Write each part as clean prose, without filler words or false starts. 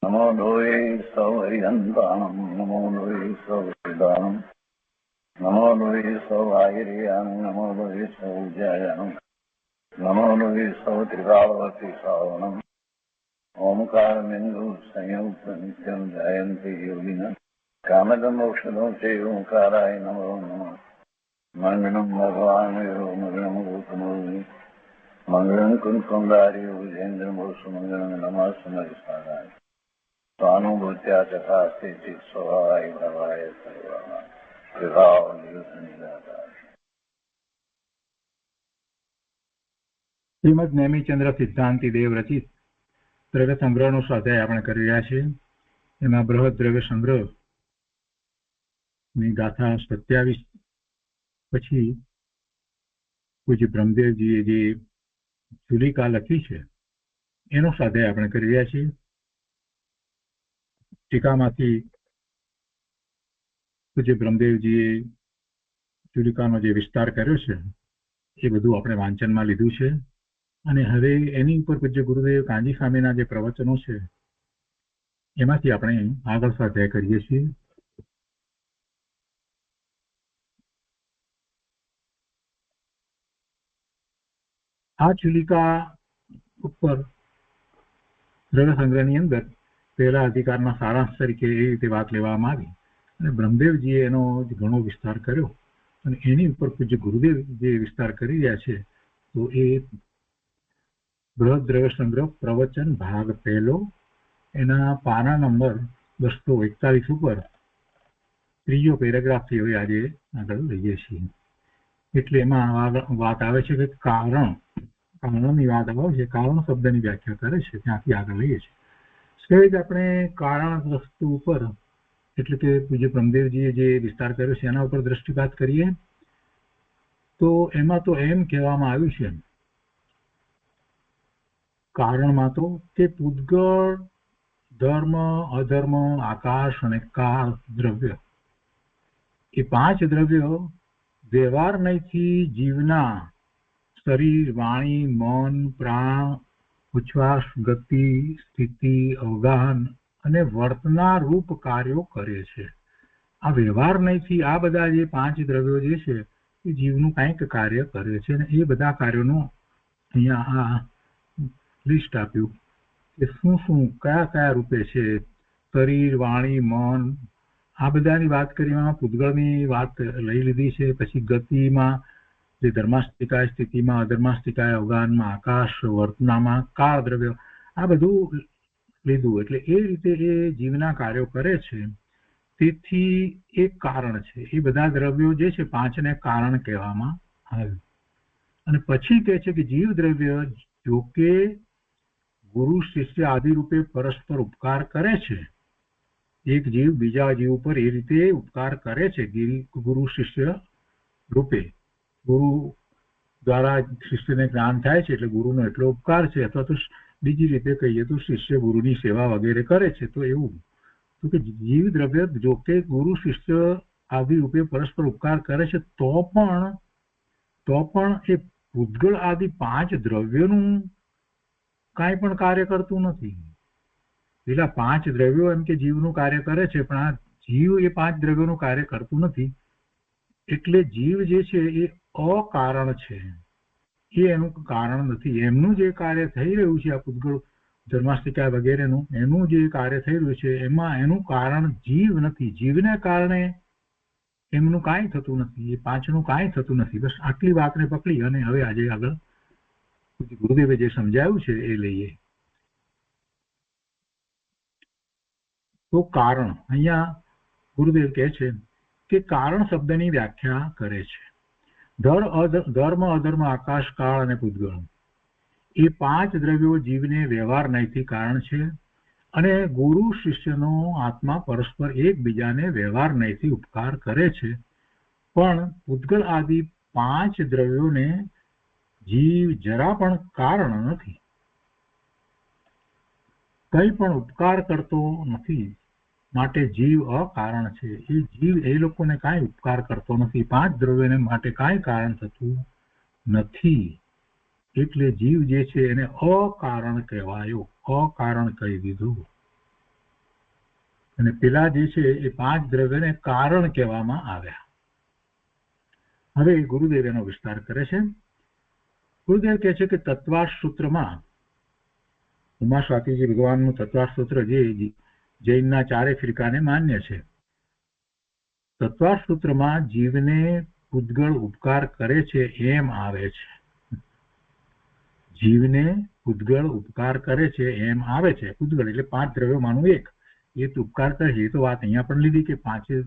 નમો લોહે સૌહરિહંતાણમ નમો લોહે સૌહરિદાનમ નમો લોહે સૌઆયર્યાન નમો લોહે સૌજ્યાયાન નમો લોહે સૌત્રિકાવતી સાવનમ ઓમકારમેન્દુ સંયુક્ત નિત્યમ જયંતિ યોગિન કામદમોક્ષદો તે ઓંકારાય નમો નમઃ મંગલમ ભગવાન મંગલમ ગૌતમોર્મિ મંગલમ કુંકુંદારી વિજેન્દ્રમોષ મંગલમ નમઃ સ્વાનુભૂત્યા તથા સ્થિતિ સ્વભાવાય ભવાય સર્વમાં વિભાવ નિદાતા. શ્રીમદ નેમિચંદ્ર સિદ્ધાંતિ દેવ રચિત દ્રવ્ય સંગ્રહનો સ્વાધ્યાય આપણે કરી રહ્યા છીએ. એમાં બૃહદ દ્રવ્ય સંગ્રહ ની ગાથા 27 પછી પૂજ્ય બ્રહ્મદેવજીએ જે ચુલિકા લખી છે એનો સ્વાધ્યાય આપણે કરી રહ્યા છીએ. ટીકામાંથી પૂજ્ય બ્રહ્મદેવજીએ ચુલિકાનો જે વિસ્તાર કર્યો છે એ બધું આપણે વાંચનમાં લીધું છે અને હવે એની ઉપર પૂજ્ય ગુરુદેવ કાંજી સ્વામીના જે પ્રવચનો છે એમાંથી આપણે આગળ સ્વાધ્યાય કરીએ છીએ. આ ચુલિકા ઉપર દ્રવ્ય સંગ્રહની અંદર પહેલા અધિકારના સારાંશ તરીકે એ રીતે વાત લેવામાં આવી અને બ્રહ્મદેવજીએ એનો ઘણો વિસ્તાર કર્યો અને એની ઉપર પૂજ્ય ગુરુદેવ જે વિસ્તાર કરી રહ્યા છે તો એ બૃહદ દ્રવ્ય સંગ્રહ પ્રવચન ભાગ પહેલો એના પાના નંબર 241 ઉપર ત્રીજો પેરેગ્રાફથી હવે આજે આગળ લઈએ છીએ. એટલે એમાં વાત આવે છે કે કારણની વાત આવે છે. કારણ શબ્દની વ્યાખ્યા કરે છે, ત્યાંથી આગળ લઈએ છીએ. સહેજ આપણે કારણ વસ્તુ ઉપર એટલે કે પૂજ્ય બ્રહ્મદેવજીએ જે વિસ્તાર કર્યો છે એના ઉપર દ્રષ્ટિપાત કરીએ તો એમાં તો એમ કહેવામાં આવ્યું છે કારણમાં તો કે પૂતગળ, ધર્મ, અધર્મ, આકાશ અને કાળ દ્રવ્ય એ 5 દ્રવ્યો વ્યવહાર નહીંથી જીવના શરીર, વાણી, મન, પ્રાણ, ઉચ્છ્વાસ, ગતિ, સ્થિતિ, અવગાહન અને વર્તના રૂપ કાર્યો કરે છે. આ વ્યવહાર નહીંથી આ બધા જે 5 દ્રવ્યો જે છે એ જીવનું કંઈક કાર્ય કરે છે અને એ બધા કાર્યોનું અહીંયા આ લિસ્ટ આપ્યું કે શું શું કયા કયા રૂપે છે. શરીર, વાણી, મન આ બધાની વાત કરીમાં પૂતગળની વાત લઈ લીધી છે. પછી ગતિમાં જે ધર્માસ્તિકાય, સ્થિતિમાં અધર્માસ્તિકાય, અવગાહનમાં આકાશ, વર્તનામાં કાળ દ્રવ્ય આ બધું લીધું. એટલે એ રીતે એ જીવના કાર્યો કરે છે તેથી એક કારણ છે. એ બધા દ્રવ્યો જે છે 5ને કારણ કહેવામાં આવ્યું. અને પછી કહે છે કે જીવ દ્રવ્ય જોકે ગુરુ શિષ્ય આદિ રૂપે પરસ્પર ઉપકાર કરે છે. એક જીવ બીજા જીવ ઉપર એ રીતે ઉપકાર કરે છે ગુરુ શિષ્ય રૂપે. ગુરુ દ્વારા શિષ્યને જ્ઞાન થાય છે એટલે ગુરુનો એટલો ઉપકાર છે. અથવા તો બીજી રીતે કહીએ તો શિષ્ય ગુરુની સેવા વગેરે કરે છે. તો એવું તો કે જીવ દ્રવ્ય જોકે ગુરુ શિષ્ય આદિ રૂપે પરસ્પર ઉપકાર કરે છે તો પણ એ પૂતગળ આદિ 5 દ્રવ્યોનું કાંઈ પણ કાર્ય કરતું નથી. પેલા 5 દ્રવ્યો એમ કે જીવનું કાર્ય કરે છે પણ આ જીવ એ 5 દ્રવ્યોનું કાર્ય કરતું નથી. એટલે જીવ જે છે એ અકારણ છે, એ એનું કારણ નથી. એમનું જે કાર્ય થઈ રહ્યું છે આ પૂતગળ, ધર્માસ્તિકા વગેરેનું એનું જે કાર્ય થઈ રહ્યું છે એમાં એનું કારણ જીવ નથી. જીવને કારણે એમનું કાંઈ થતું નથી. એ 5નું કાંઈ થતું નથી. બસ આટલી વાતને પકડી અને હવે આજે આગળ ગુરુદેવે જે સમજાવ્યું છે એ લઈએ. તો કારણ અહીંયા ગુરુદેવ કહે છે કે કારણ શબ્દની વ્યાખ્યા કરે છે. ધર્મ, અધર્મ, આકાશ, કાળ અને પૂતગળ એ 5 દ્રવ્યો જીવને વ્યવહાર નહીંથી કારણ છે અને ગુરુ શિષ્યનો આત્મા પરસ્પર એકબીજાને વ્યવહાર નહીંથી ઉપકાર કરે છે. પણ પૂતગળ આદિ 5 દ્રવ્યોને જીવ જરા પણ કારણ નથી, કંઈ પણ ઉપકાર કરતો નથી. માટે જીવ અકારણ છે. એ જીવ એ લોકોને કાંઈ ઉપકાર કરતો નથી. 5 દ્રવ્યોને માટે કાંઈ કારણ થતું નથી. એટલે જીવ જે છે એને અકારણ કહેવાયો, અકારણ કહી દીધું. અને પેલા જે છે એ 5 દ્રવ્યને કારણ કહેવામાં આવ્યા. હવે ગુરુદેવ એનો વિસ્તાર કરે છે. ગુરુદેવ કહે છે કે તત્વાર્થ સૂત્રમાં, ઉમા સ્વાતીજી ભગવાનનું તત્વાર્થ સૂત્ર જે જૈનના 4 ફિરકાને માન્ય છે, તત્વાર્થ સૂત્રમાં જીવને પૂતગળ ઉપકાર કરે છે એમ આવે છે. જીવને પૂતગળ ઉપકાર કરે છે એમ આવે છે. પૂતગળ એટલે 5 દ્રવ્યોમાંનું એક. એ તો ઉપકાર કરે છે, એ તો વાત અહીંયા પણ લીધી કે 5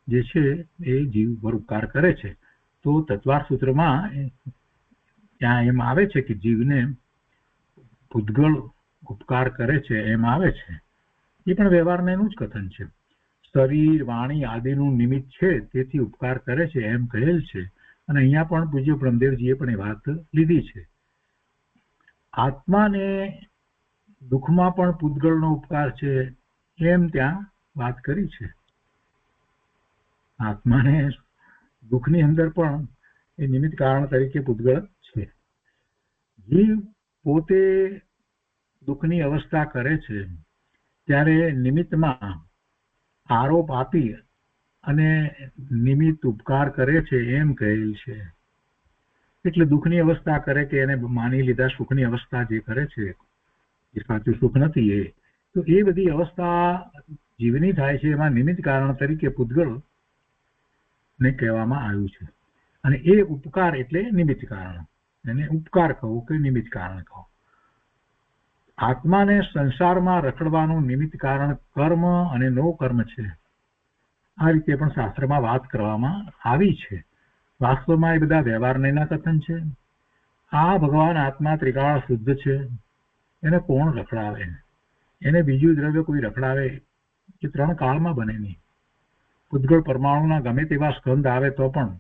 જે છે એ જીવ પર ઉપકાર કરે છે. તો તત્વાર્થ સૂત્રમાં ત્યાં એમ આવે છે કે જીવને પૂતગળ ઉપકાર કરે છે એમ આવે છે. એ પણ વ્યવહારને એનું જ કથન છે. શરીર, વાણી આદિનું નિમિત્ત છે, તેથી ઉપકાર કરે છે એમ કહેલ છે. અને અહીંયા પણ પૂજ્ય બ્રહ્મદેવજીએ પણ એ વાત લીધી છે. આત્માને દુઃખમાં પણ પૂતગળનો ઉપકાર છે એમ ત્યાં વાત કરી છે. આત્માને દુઃખની અંદર પણ એ નિમિત્ત કારણ તરીકે પૂતગળ છે. જીવ પોતે દુઃખની અવસ્થા કરે છે ત્યારે નિમિત્તમાં આરોપ આપી અને નિમિત્ત ઉપકાર કરે છે એમ કહેલ છે. એટલે દુઃખની અવસ્થા કરે કે એને માની લીધા સુખની અવસ્થા જે કરે છે એ સાચું સુખ નથી, એ તો એ બધી અવસ્થા જીવની થાય છે એમાં નિમિત્ત કારણ તરીકે પૂતગળ ને કહેવામાં આવ્યું છે. અને એ ઉપકાર એટલે નિમિત્ત કારણ, એને ઉપકાર કહો કે નિમિત્ત કારણ કહો. આત્માને સંસારમાં રખડવાનું નિમિત્ત કારણ કર્મ અને નો કર્મ છે. આ રીતે પણ શાસ્ત્રમાં વાત કરવામાં આવી છે. વાસ્તવમાં એ બધા વ્યવહારના કથન છે. આ ભગવાન આત્મા ત્રિકાળ શુદ્ધ છે, એને કોણ રખડાવે? એને બીજું દ્રવ્ય કોઈ રખડાવે એ 3 કાળમાં બને નહીં. પૂતગળ પરમાણુના ગમે તેવા સ્કંદ આવે તો પણ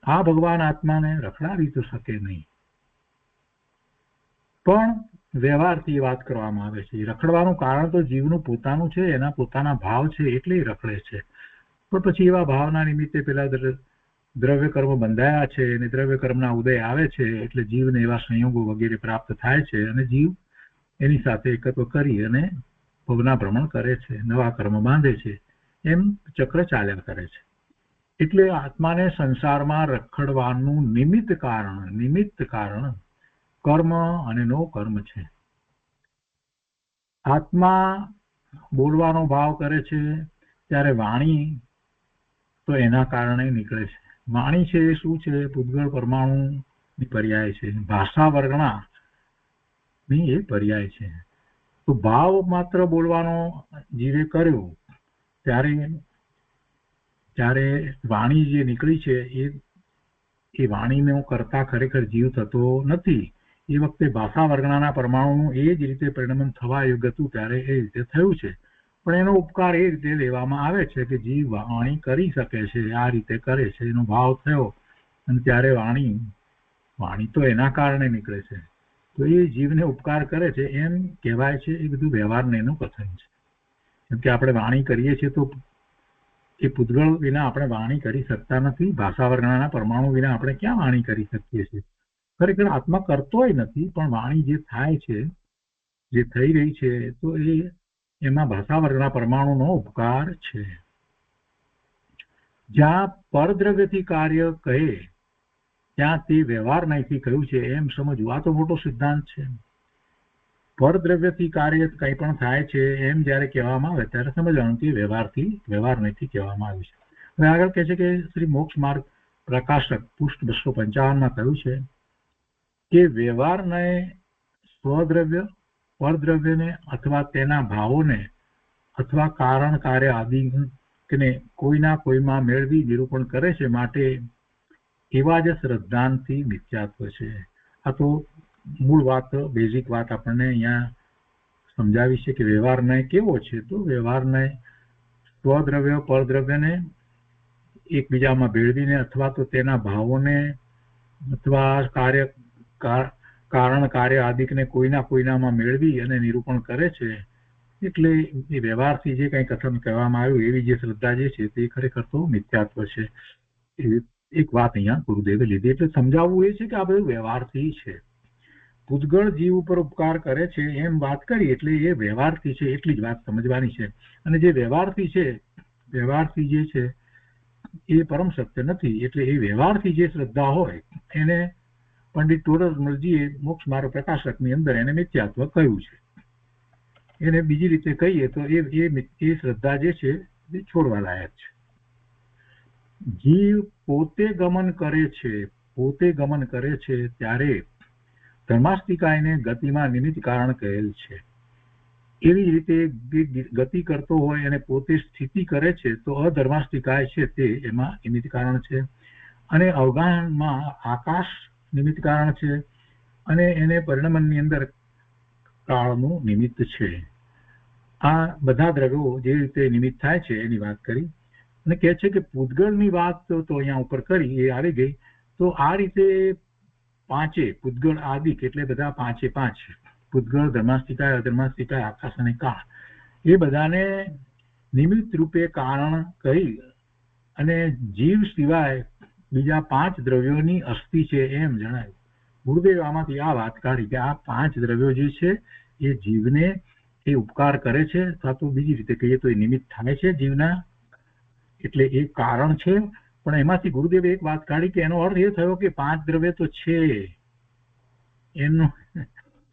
આ ભગવાન આત્માને રખડાવી તો શકે નહીં. પણ વ્યવહારથી વાત કરવામાં આવે છે. રખડવાનું કારણ તો જીવનું પોતાનું છે, એના પોતાના ભાવ છે એટલે રખડે છે. પણ પછી એવા ભાવના નિમિત્તે પેલા દ્રવ્ય કર્મ બંધાયા છે અને દ્રવ્ય કર્મના ઉદય આવે છે એટલે જીવને એવા સંયોગો વગેરે પ્રાપ્ત થાય છે અને જીવ એની સાથે એકત્વ કરી અને ભવના ભ્રમણ કરે છે, નવા કર્મ બાંધે છે. એમ ચક્ર ચાલ્યા કરે છે. એટલે આત્માને સંસારમાં રખડવાનું નિમિત્ત કારણ કર્મ અને નો કર્મ છે. આત્મા બોલવાનો ભાવ કરે છે ત્યારે વાણી તો એના કારણે નીકળે છે. વાણી છે એ શું છે? પૂતગળ પરમાણુની પર્યાય છે. ભાષા વર્ગણાની એ પર્યાય છે. તો ભાવ માત્ર બોલવાનો જીવે કર્યો ત્યારે વાણી જે નીકળી છે એ વાણીનો કરતા ખરેખર જીવ થતો નથી. એ વખતે ભાષા વર્ગણાના પરમાણુનું એ જ રીતે પરિણમન થવા યોગ્ય હતું ત્યારે એ રીતે થયું છે. પણ એનો ઉપકાર એ રીતે લેવામાં આવે છે કે જીવ વાણી કરી શકે છે, આ રીતે કરે છે, એનો ભાવ થયો અને ત્યારે વાણી તો એના કારણે નીકળે છે. તો એ જીવને ઉપકાર કરે છે એમ કહેવાય છે. એ બધું વ્યવહારને એનું કથન છે. કેમ કે આપણે વાણી કરીએ છીએ તો એ પૂતગળ વિના આપણે વાણી કરી શકતા નથી. ભાષા વર્ગણાના પરમાણુ વિના આપણે ક્યાં વાણી કરી શકીએ છીએ? ખરેખર આત્મા કરતોય નથી, પણ વાણી જે થાય છે, જે થઈ રહી છે, તો એમાં ભાષા વર્ગના પરમાણુનો ઉપકાર છે. જ્યાં પરદ્રવ્યથી કાર્ય કહે ત્યાં તે વ્યવહાર નહીંથી કહ્યું છે એમ સમજવું. આ તો મોટો સિદ્ધાંત છે. પરદ્રવ્યથી કાર્ય કંઈ પણ થાય છે એમ જયારે કહેવામાં આવે ત્યારે સમજવાનું કે વ્યવહાર નહીંથી કહેવામાં આવ્યું છે. હવે આગળ કહે છે કે શ્રી મોક્ષ માર્ગ પ્રકાશક પૃષ્ઠ 255 કહ્યું છે કે વ્યવહારને સ્વદ્રવ્ય, પરદ્રવ્યને અથવા તેના ભાવોને અથવા કારણ કાર્ય આદિને કોઈના કોઈમાં મેળવી નિરૂપણ કરે છે, માટે એવા જ શ્રદ્ધાંતથી મિથ્યાત્વ છે. આ તો મૂળ વાત, બેઝિક વાત આપણને અહીંયા સમજાવી છે કે વ્યવહારને કેવો છે. તો વ્યવહારને સ્વદ્રવ્ય પરદ્રવ્યને એકબીજામાં ભેળવીને અથવા તો તેના ભાવોને અથવા કારણ કાર્ય આદિકને કોઈનામાં મેળવી અને નિરૂપણ કરે છે. એટલે એ વ્યવહારથી જે કંઈ કથન કહેવામાં આવ્યું એવી જે શ્રદ્ધા જે છે તે ખરેખર તો મિથ્યાત્વ છે. એક વાત અહીંયા ગુરુદેવે લીધી. એટલે સમજાવવું એ છે કે આ બધું વ્યવહારથી છે. પૂતગળ જીવ ઉપર ઉપકાર કરે છે એમ વાત કરી, એટલે એ વ્યવહારથી છે એટલી જ વાત સમજવાની છે. અને જે વ્યવહારથી છે, વ્યવહારથી જે છે એ પરમ સત્ય નથી. એટલે એ વ્યવહારથી જે શ્રદ્ધા હોય એને પંડિત ટોડરમલજીએ મોક્ષ માર્ગ પ્રકાશકની અંદર એને મિથ્યાત્વ કહ્યું છે. એને બીજી રીતે કહીએ તો એ શ્રદ્ધા જે છે એ છોડવા લાયક છે. જીવ પોતે ગમન કરે છે ત્યારે ધર્માસ્તિકાયને ગતિમાં નિમિત્ત કારણ કહેલ છે. એવી જ રીતે ગતિ કરતો હોય અને પોતે સ્થિતિ કરે છે તો અધર્માસ્તિકાય છે તે એમાં નિમિત્ત કારણ છે. અને અવગાહનમાં આકાશ નિમિત્ત કારણ છે અને એને પરિણમનની અંદર કાળનું નિમિત્ત છે. આ બધા દ્રવ્યો જે રીતે નિમિત્ત થાય છે એની વાત કરી અને કહે છે કે પૂતગળની વાત તો અહીંયા ઉપર કરી એ આવી ગઈ. તો આ રીતે પાંચે પૂતગળ આદિક એટલે બધા પાંચે પાંચ પૂતગળ, ધર્માસ્તિકાય, અધર્માસ્તિકાય, આકાશ અને કાળ એ બધાને નિમિત્ત રૂપે કારણ કહી અને જીવ સિવાય બીજા પાંચ દ્રવ્યોની અસ્થિ છે એમ જણાવ્યું. ગુરુદેવ આમાંથી આ વાત કાઢી કે આ પાંચ દ્રવ્યો જે છે એ જીવને એ ઉપકાર કરે છે, અથવા તો બીજી રીતે કહીએ તો એ નિમિત્ત થાય છે જીવના, એટલે એ કારણ છે. પણ એમાંથી ગુરુદેવે એક વાત કાઢી કે એનો અર્થ એ થયો કે પાંચ દ્રવ્ય તો છે,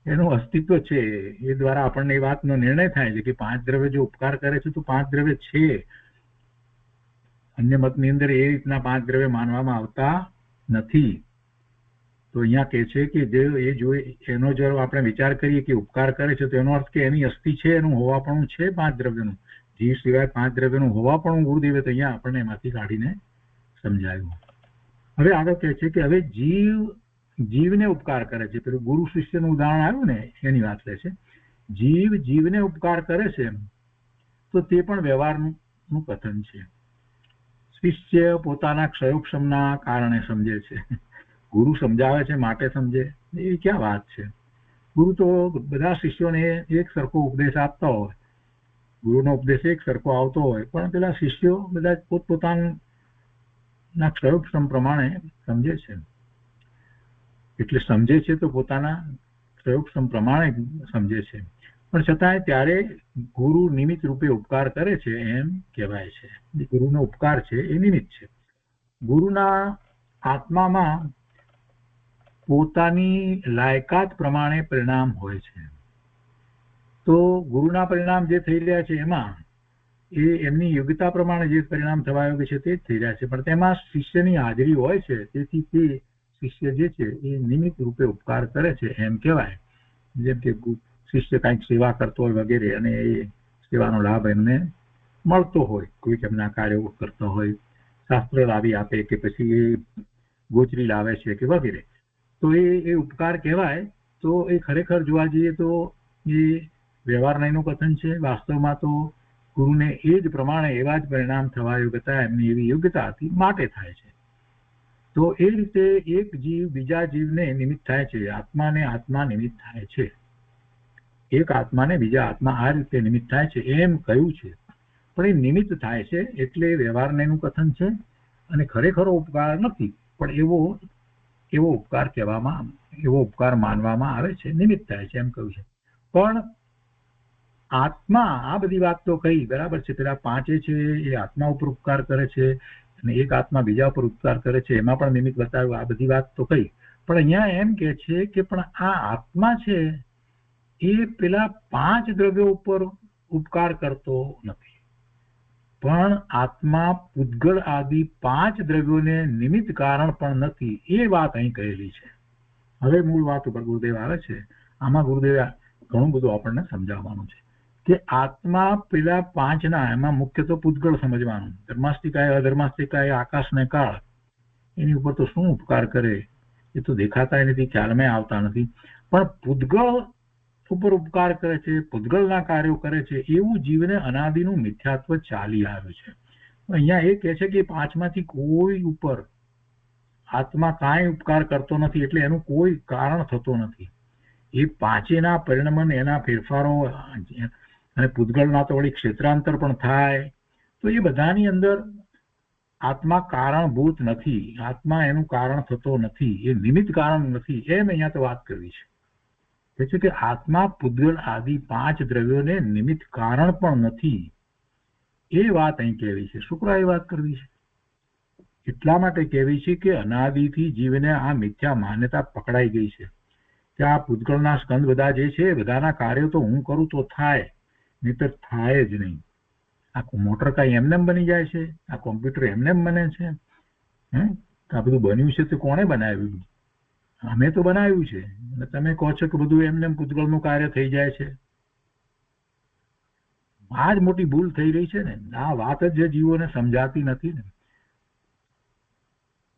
એનું અસ્તિત્વ છે. એ દ્વારા આપણને એ વાતનો નિર્ણય થાય છે કે પાંચ દ્રવ્ય જો ઉપકાર કરે છે તો પાંચ દ્રવ્ય છે. અન્ય મતની અંદર એ રીતના પાંચ દ્રવ્ય માનવામાં આવતા નથી. તો અહીંયા કહે છે કે એનો જો આપણે વિચાર કરીએ કે ઉપકાર કરે છે તો એનો અર્થ કે એની અસ્થિ છે, એનું હોવાપણું છે પાંચ દ્રવ્યનું. જીવ સિવાય પાંચ દ્રવ્યનું હોવાપણું ગુરુદેવે તો અહીંયા આપણને એમાંથી કાઢીને સમજાવ્યું. હવે આગળ કહે છે કે હવે જીવને ઉપકાર કરે છે. પેલું ગુરુ શિષ્યનું ઉદાહરણ આવ્યું ને એની વાત લે છે. જીવને ઉપકાર કરે છે તો તે પણ વ્યવહારનું કથન છે. શિષ્ય પોતાના ક્ષયોક્ષમના કારણે સમજે છે, ગુરુ સમજાવે છે માટે સમજે, એ ક્યાં વાત છે? ગુરુ તો બધા શિષ્યોને એક સરખો ઉપદેશ આપતા હોય, ગુરુનો ઉપદેશ એક સરખો આવતો હોય, પણ પેલા શિષ્યો બધા પોતપોતાના ક્ષયોક્ષમ પ્રમાણે સમજે છે. એટલે સમજે છે તો પોતાના ક્ષયોક્ષમ પ્રમાણે સમજે છે, પણ છતાંય ત્યારે ગુરુ નિમિત્ત રૂપે ઉપકાર કરે છે એમ કહેવાય છે. ગુરુનો ઉપકાર છે એ નિમિત્ત છે. ગુરુના આત્મામાં પોતાની લાયકાત પ્રમાણે પરિણામ હોય છે. તો ગુરુના પરિણામ જે થઈ રહ્યા છે એમાં એ એમની યોગ્યતા પ્રમાણે જે પરિણામ થવા યોગ્ય છે તે જ થઈ રહ્યા છે, પણ તેમાં શિષ્યની હાજરી હોય છે. તેથી તે શિષ્ય જે છે એ નિમિત્ત રૂપે ઉપકાર કરે છે એમ કહેવાય. જેમ કે શિષ્ય કંઈક સેવા કરતો હોય વગેરે અને એ સેવાનો લાભ એમને મળતો હોય, કોઈક એમના કાર્યો કરતો હોય, શાસ્ત્ર લાવી આપે કે પછી એ ગોચરી લાવે છે કે વગેરે, તો એ ઉપકાર કહેવાય. તો એ ખરેખર જોવા જઈએ તો એ વ્યવહાર નહીંનું કથન છે. વાસ્તવમાં તો ગુરુને એ જ પ્રમાણે એવા જ પરિણામ થવા યોગ્યતા એમની એવી યોગ્યતા હતી માટે થાય છે. તો એ રીતે એક જીવ બીજા જીવને નિમિત્ત થાય છે, આત્માને આત્મા નિમિત્ત થાય છે. એક આત્માને બીજા આત્મા આ રીતે નિમિત્ત થાય છે એમ કહ્યું છે. પણ એ નિમિત્ત થાય છે એટલે વ્યવહાર નહીંનું કથન છે અને ખરેખરો ઉપકાર નથી, પણ એવો ઉપકાર કહેવામાં, એવો ઉપકાર માનવામાં આવે છે, નિમિત્ત થાય છે એમ કહ્યું છે. પણ આત્મા, આ બધી વાત તો કહી બરાબર છે, પેલા પાંચે છે એ આત્મા ઉપર ઉપકાર કરે છે અને એક આત્મા બીજા ઉપર ઉપકાર કરે છે, એમાં પણ નિમિત્ત બતાવ્યું. આ બધી વાત તો કહી, પણ અહીંયા એમ કે છે કે પણ આ આત્મા છે એ પેલા પાંચ દ્રવ્યો ઉપર ઉપકાર કરતો નથી, પણ આત્મા પૂતગળ આદિ પાંચ દ્રવ્યોને નિમિત્ત કારણ પણ નથી. એ વાત અહીં કહેલી છે. હવે મૂળ વાત ઉપર ગુરુદેવ આવે છે. આમાં ગુરુદેવે ઘણું બધું આપણને સમજાવવાનું છે કે આત્મા પેલા પાંચના, એમાં મુખ્ય તો પૂતગળ સમજવાનું, ધર્માસ્તિકાય, અધર્માસ્તિકાય, આકાશ ને કાળ, એની ઉપર તો શું ઉપકાર કરે એ તો દેખાતા નથી, ખ્યાલમાં આવતા નથી. પણ પૂતગળ ઉપર ઉપકાર કરે છે, પૂતગળના કાર્યો કરે છે, એવું જીવને અનાદિનું મિથ્યાત્વ ચાલી આવ્યું છે. અહીંયા એ કહે છે કે પાંચમાંથી કોઈ ઉપર આત્મા કાંઈ ઉપકાર કરતો નથી, એટલે એનું કોઈ કારણ થતો નથી. એ પાંચેના પરિણમન, એના ફેરફારો અને પૂતગળના તો વળી ક્ષેત્રાંતર પણ થાય, તો એ બધાની અંદર આત્મા કારણભૂત નથી, આત્મા એનું કારણ થતો નથી, એ નિમિત્ત કારણ નથી, એમ અહીંયા તો વાત કરવી છે. કે છે કે આત્મા પૂતગલ આદિ 5 દ્રવ્યોને નિમિત્ત કારણ પણ નથી. એ વાત અહીં કહેવી છે. શુક્ર એ વાત કરવી છે. એટલા માટે કહેવી છે કે અનાદિથી જીવને આ મિથ્યા માન્યતા પકડાઈ ગઈ છે કે આ પૂતગલના સ્કંદ બધા જે છે બધાના કાર્યો તો હું કરું તો થાય, નહીતર થાય જ નહીં. આ મોટર કાંઈ એમને બની જાય છે? આ કોમ્પ્યુટર એમને બને છે? આ બધું બન્યું છે તો કોણે બનાવ્યું? અમે તો બનાવ્યું છે. અને તમે કહો છો કે બધું એમને પૂતગલનું કાર્ય થઈ જાય છે. આ જ મોટી ભૂલ થઈ રહી છે ને. આ વાત જ જે જીવોને સમજાતી નથી ને.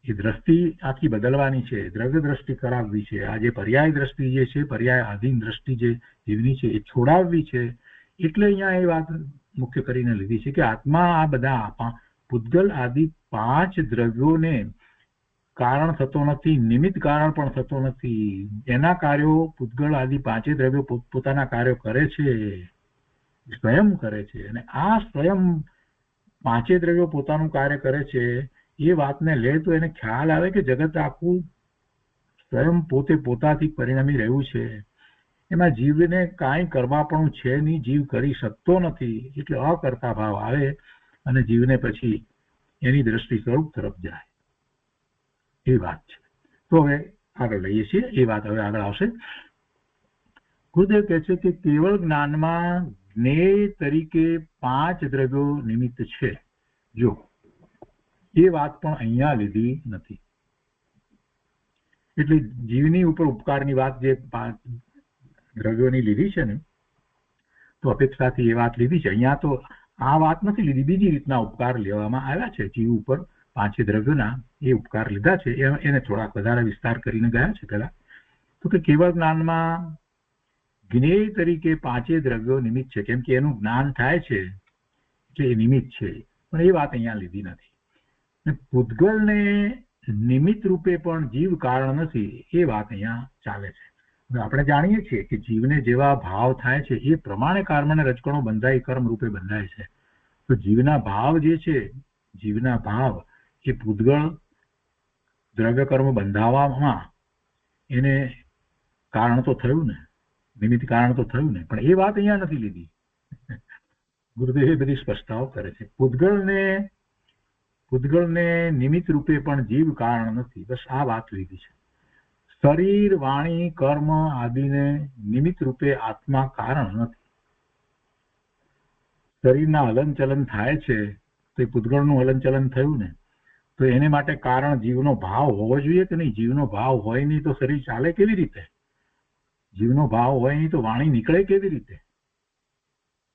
એ દ્રષ્ટિ આખી બદલવાની છે, દ્રવ્ય દ્રષ્ટિ કરાવવી છે. આ જે પર્યાય દ્રષ્ટિ જે છે, પર્યાય આધીન દ્રષ્ટિ જે જીવની છે એ છોડાવવી છે. એટલે અહીંયા એ વાત મુખ્ય કરીને લીધી છે કે આત્મા આ બધા પૂતગલ આદિ 5 દ્રવ્યોને કારણ થતો નથી, નિમિત્ત કારણ પણ થતો નથી. એના કાર્યો પૂતગલ આદિ 5 દ્રવ્યો પોતાના કાર્યો કરે છે, સ્વયં કરે છે. અને આ સ્વયં 5 દ્રવ્યો પોતાનું કાર્ય કરે છે એ વાતને લે તો એને ખ્યાલ આવે કે જગત આખું સ્વયં પોતે પોતાથી પરિણમી રહ્યું છે. એમાં જીવને કાંઈ કરવા પણ છે નહીં, જીવ કરી શકતો નથી. એટલે અકર્તા ભાવ આવે અને જીવને પછી એની દ્રષ્ટિ સ્વરૂપ તરફ જાય. એ વાત છે. તો હવે આગળ લઈએ છીએ. એ વાત હવે આગળ આવશે. ગુરુદેવ કહે છે કે કેવળ જ્ઞાનમાં જ્ઞેય તરીકે 5 દ્રવ્યો નિમિત્ત છે. જો એ વાત પણ અહીંયા લીધી નથી. એટલે જીવની ઉપર ઉપકારની વાત જે 5 દ્રવ્યોની લીધી છે ને, તો અપેક્ષાથી એ વાત લીધી છે. અહીંયા તો આ વાત નથી લીધી, બીજી રીતના ઉપકાર લેવામાં આવ્યા છે. જીવ ઉપર 5 દ્રવ્યોના એ ઉપકાર લીધા છે. એને થોડાક વધારે વિસ્તાર કરીને ગયા છે પેલા. તો કે કેવળ જ્ઞાનમાં જ્ઞેય તરીકે 5 દ્રવ્યો નિમિત્ત છે. કેમ કે એનું જ્ઞાન થાય છે એટલે એ નિમિત્ત છે. પણ એ વાત અહીંયા લીધી નથી. પૂતગલને નિમિત્ત રૂપે પણ જીવ કારણ નથી, એ વાત અહીંયા ચાલે છે. આપણે જાણીએ છીએ કે જીવને જેવા ભાવ થાય છે એ પ્રમાણે કર્મને રજકણો બંધાય, કર્મ રૂપે બંધાય છે. તો જીવના ભાવ જે છે, જીવના ભાવ એ પૂતગલ દ્રવ્ય કર્મ બંધાવવામાં એને કારણ તો થયું ને, નિમિત્ત કારણ તો થયું ને. પણ એ વાત અહીંયા નથી લીધી. ગુરુદેવ એ બધી સ્પષ્ટતાઓ કરે છે. પૂતગલને નિમિત્ત રૂપે પણ જીવ કારણ નથી. બસ આ વાત લીધી છે. શરીર, વાણી, કર્મ આદિને નિમિત્ત રૂપે આત્મા કારણ નથી. શરીરના હલનચલન થાય છે તો એ પૂતગલનું હલનચલન થયું ને, તો એને માટે કારણ જીવનો ભાવ હોવો જોઈએ કે નહીં? જીવનો ભાવ હોય નહીં તો શરીર ચાલે કેવી રીતે? જીવનો ભાવ હોય નહીં તો વાણી નીકળે કેવી રીતે?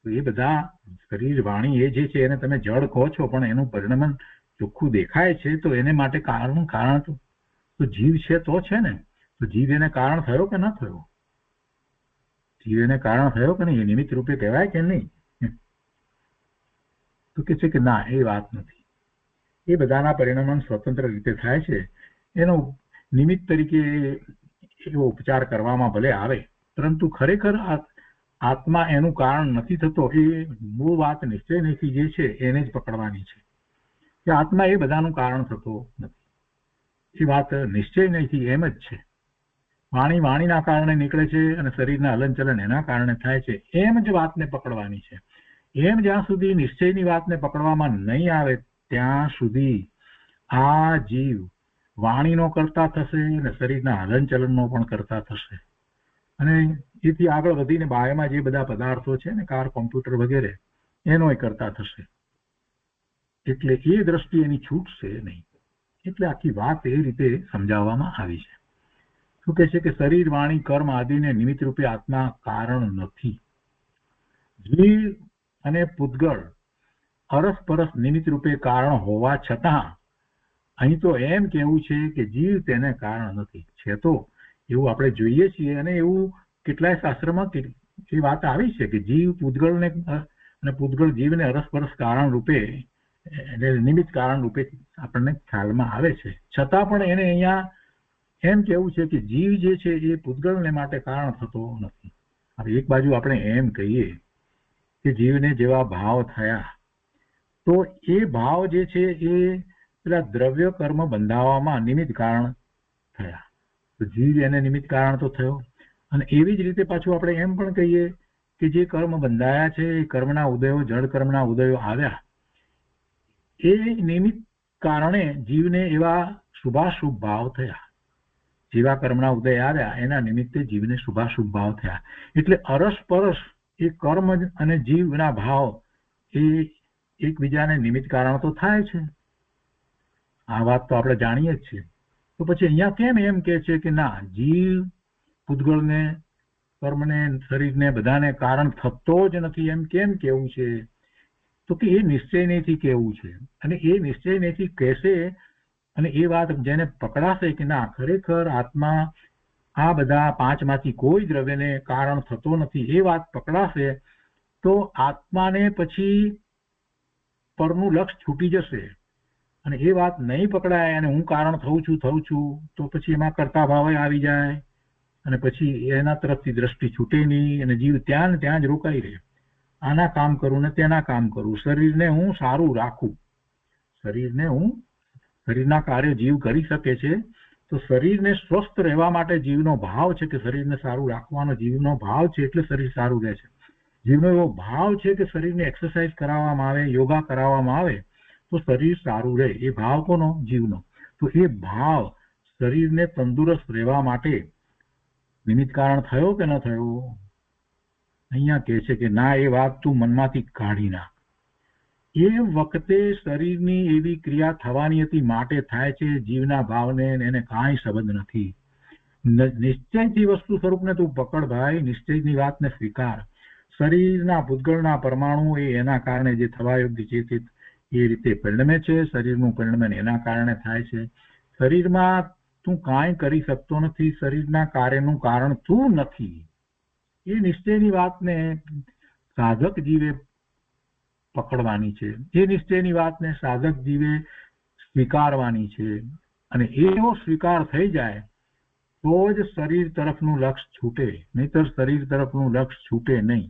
તો એ બધા શરીર, વાણી એ જે છે એને તમે જળ કહો છો, પણ એનું પરિણમન ચોખ્ખું દેખાય છે. તો એને માટે કારણ તો જીવ છે તો છે ને. તો જીવ એને કારણ થયો કે ન થયો? જીવ એને કારણ થયો કે નહીં? એ નિમિત્ત રૂપે કહેવાય કે નહીં? તો કે છે કે ના, એ વાત નથી. એ બધાના પરિણમન સ્વતંત્ર રીતે થાય છે. એનો નિમિત્ત તરીકે એવો ઉપચાર કરવામાં ભલે આવે, પરંતુ ખરેખર આત્મા એનું કારણ નથી થતો. એ મૂળ વાત નિશ્ચય નથી જે છે એને જ પકડવાની છે કે આત્મા એ બધાનું કારણ થતો નથી. એ વાત નિશ્ચય નથી, એમ જ છે. વાણીના કારણે નીકળે છે અને શરીરના હલનચલન એના કારણે થાય છે, એમ જ વાતને પકડવાની છે. એમ જ્યાં સુધી નિશ્ચયની વાતને પકડવામાં નહીં આવે ત્યાં સુધી આ જીવ વાણીનો કરતા થશે અને શરીરના હલનચલનનો પણ કરતા થશે. અને એથી આગળ વધીને બાહ્યમાં જે બધા પદાર્થો છે ને, કાર, કોમ્પ્યુટર વગેરે, એનોય કરતા થશે. એટલે એ દ્રષ્ટિ એની છૂટશે નહીં. એટલે આખી વાત એ રીતે સમજાવવામાં આવી છે. શું કહે છે કે શરીર, વાણી, કર્મ આદિને નિમિત્ત રૂપે આત્મા કારણ નથી. જીવ અને પૂતગલ અરસપરસ નિમિત્ત રૂપે કારણ હોવા છતાં અહીં તો એમ કહેવું છે કે જીવ તેને કારણ નથી. છે તો એવું આપણે જોઈએ છીએ, અને એવું કેટલાય શાસ્ત્રમાં એ વાત આવી છે કે જીવ પૂતગલને અને પૂતગલ જીવને અરસપરસ કારણ રૂપે, એટલે નિમિત્ત કારણ રૂપે આપણને ખ્યાલમાં આવે છે. છતાં પણ એને અહીંયા એમ કેવું છે કે જીવ જે છે એ પૂતગલને માટે કારણ થતો નથી. હવે એક બાજુ આપણે એમ કહીએ કે જીવને જેવા ભાવ થયા તો એ ભાવ જે છે એ પેલા દ્રવ્ય કર્મ બંધાવવામાં નિમિત્ત કારણ થયા. તો જીવ એને નિમિત્ત કારણ તો થયો, અને એવી જ રીતે પાછું આપણે એમ પણ કહીએ કે જે કર્મ બંધાયા છે એ કર્મના ઉદયો, જળ કર્મના ઉદયો આવ્યા, એ નિમિત્ત કારણે જીવને એવા શુભાશુભ ભાવ થયા. જેવા કર્મના ઉદય આવ્યા એના નિમિત્તે જીવને શુભાશુભ ભાવ થયા. એટલે અરસપરસ એ કર્મ અને જીવના ભાવ એ એકબીજાને નિમિત્ત કારણ તો થાય છે. આ વાત તો આપણે જાણીએ જ છીએ. તો પછી અહીંયા કેમ એમ કે છે કે ના, જીવ પૂતગળને, કર્મને, શરીરને બધાને કારણ થતો જ નથી, એમ કેમ કેવું છે? તો કે એ નિશ્ચયથી કેવું છે. અને એ નિશ્ચયથી કહેશે અને એ વાત જેને પકડાશે કે ના, ખરેખર આત્મા આ બધા પાંચમાંથી કોઈ દ્રવ્યને કારણ થતો નથી, એ વાત પકડાશે તો આત્માને પછી પરનું લક્ષ છૂટી જશે. અને એ વાત નહીં પકડાય અને હું કારણ થઉં છું તો પછી એમાં કર્તા ભાવ આવી જાય અને પછી એના તરફથી દ્રષ્ટિ છૂટે નહીં અને જીવ ત્યાં ને ત્યાં જ રોકાઈ રહે. આના કામ કરું ને તેના કામ કરું, શરીરને હું સારું રાખું, શરીરના કાર્ય જીવ કરી શકે છે. તો શરીરને સ્વસ્થ રહેવા માટે જીવનો ભાવ છે કે શરીરને સારું રાખવાનો જીવનો ભાવ છે, એટલે શરીર સારું રહે છે. જીવનો એવો ભાવ છે કે શરીરને એક્સરસાઇઝ કરાવવામાં આવે, યોગા કરાવવામાં આવે તો શરીર સારું રહે. એ ભાવ કોનો? જીવનો. તો એ ભાવ શરીરને તંદુરસ્ત રહેવા માટે નિમિત્ત કારણ થયો કે ન થયો? અહીંયા કહે છે કે ના, એ વાત તું મનમાંથી કાઢી નાખ. એ વખતે શરીરની એવી ક્રિયા થવાની હતી માટે થાય છે. જીવના ભાવને એને કાંઈ સંબંધ નથી. નિશ્ચયથી વસ્તુ સ્વરૂપને તું પકડ ભાઈ, નિશ્ચયની વાતને સ્વીકાર. શરીરના ભૂતગળના પરમાણુ એ એના કારણે જે થવા યોગ્ય ચેતિત એ રીતે પરિણમે છે. શરીરનું પરિણમન એના કારણે થાય છે. શરીરમાં તું કાંઈ કરી શકતો નથી, શરીરના કાર્યનું કારણ તું નથી. એ નિશ્ચયની વાતને સાધક જીવે પકડવાની છે. એ નિશ્ચયની વાતને સાધક જીવે સ્વીકારવાની છે. અને એવો સ્વીકાર થઈ જાય તો જ શરીર તરફનું લક્ષ છૂટે, નહીતર શરીર તરફનું લક્ષ છૂટે નહીં.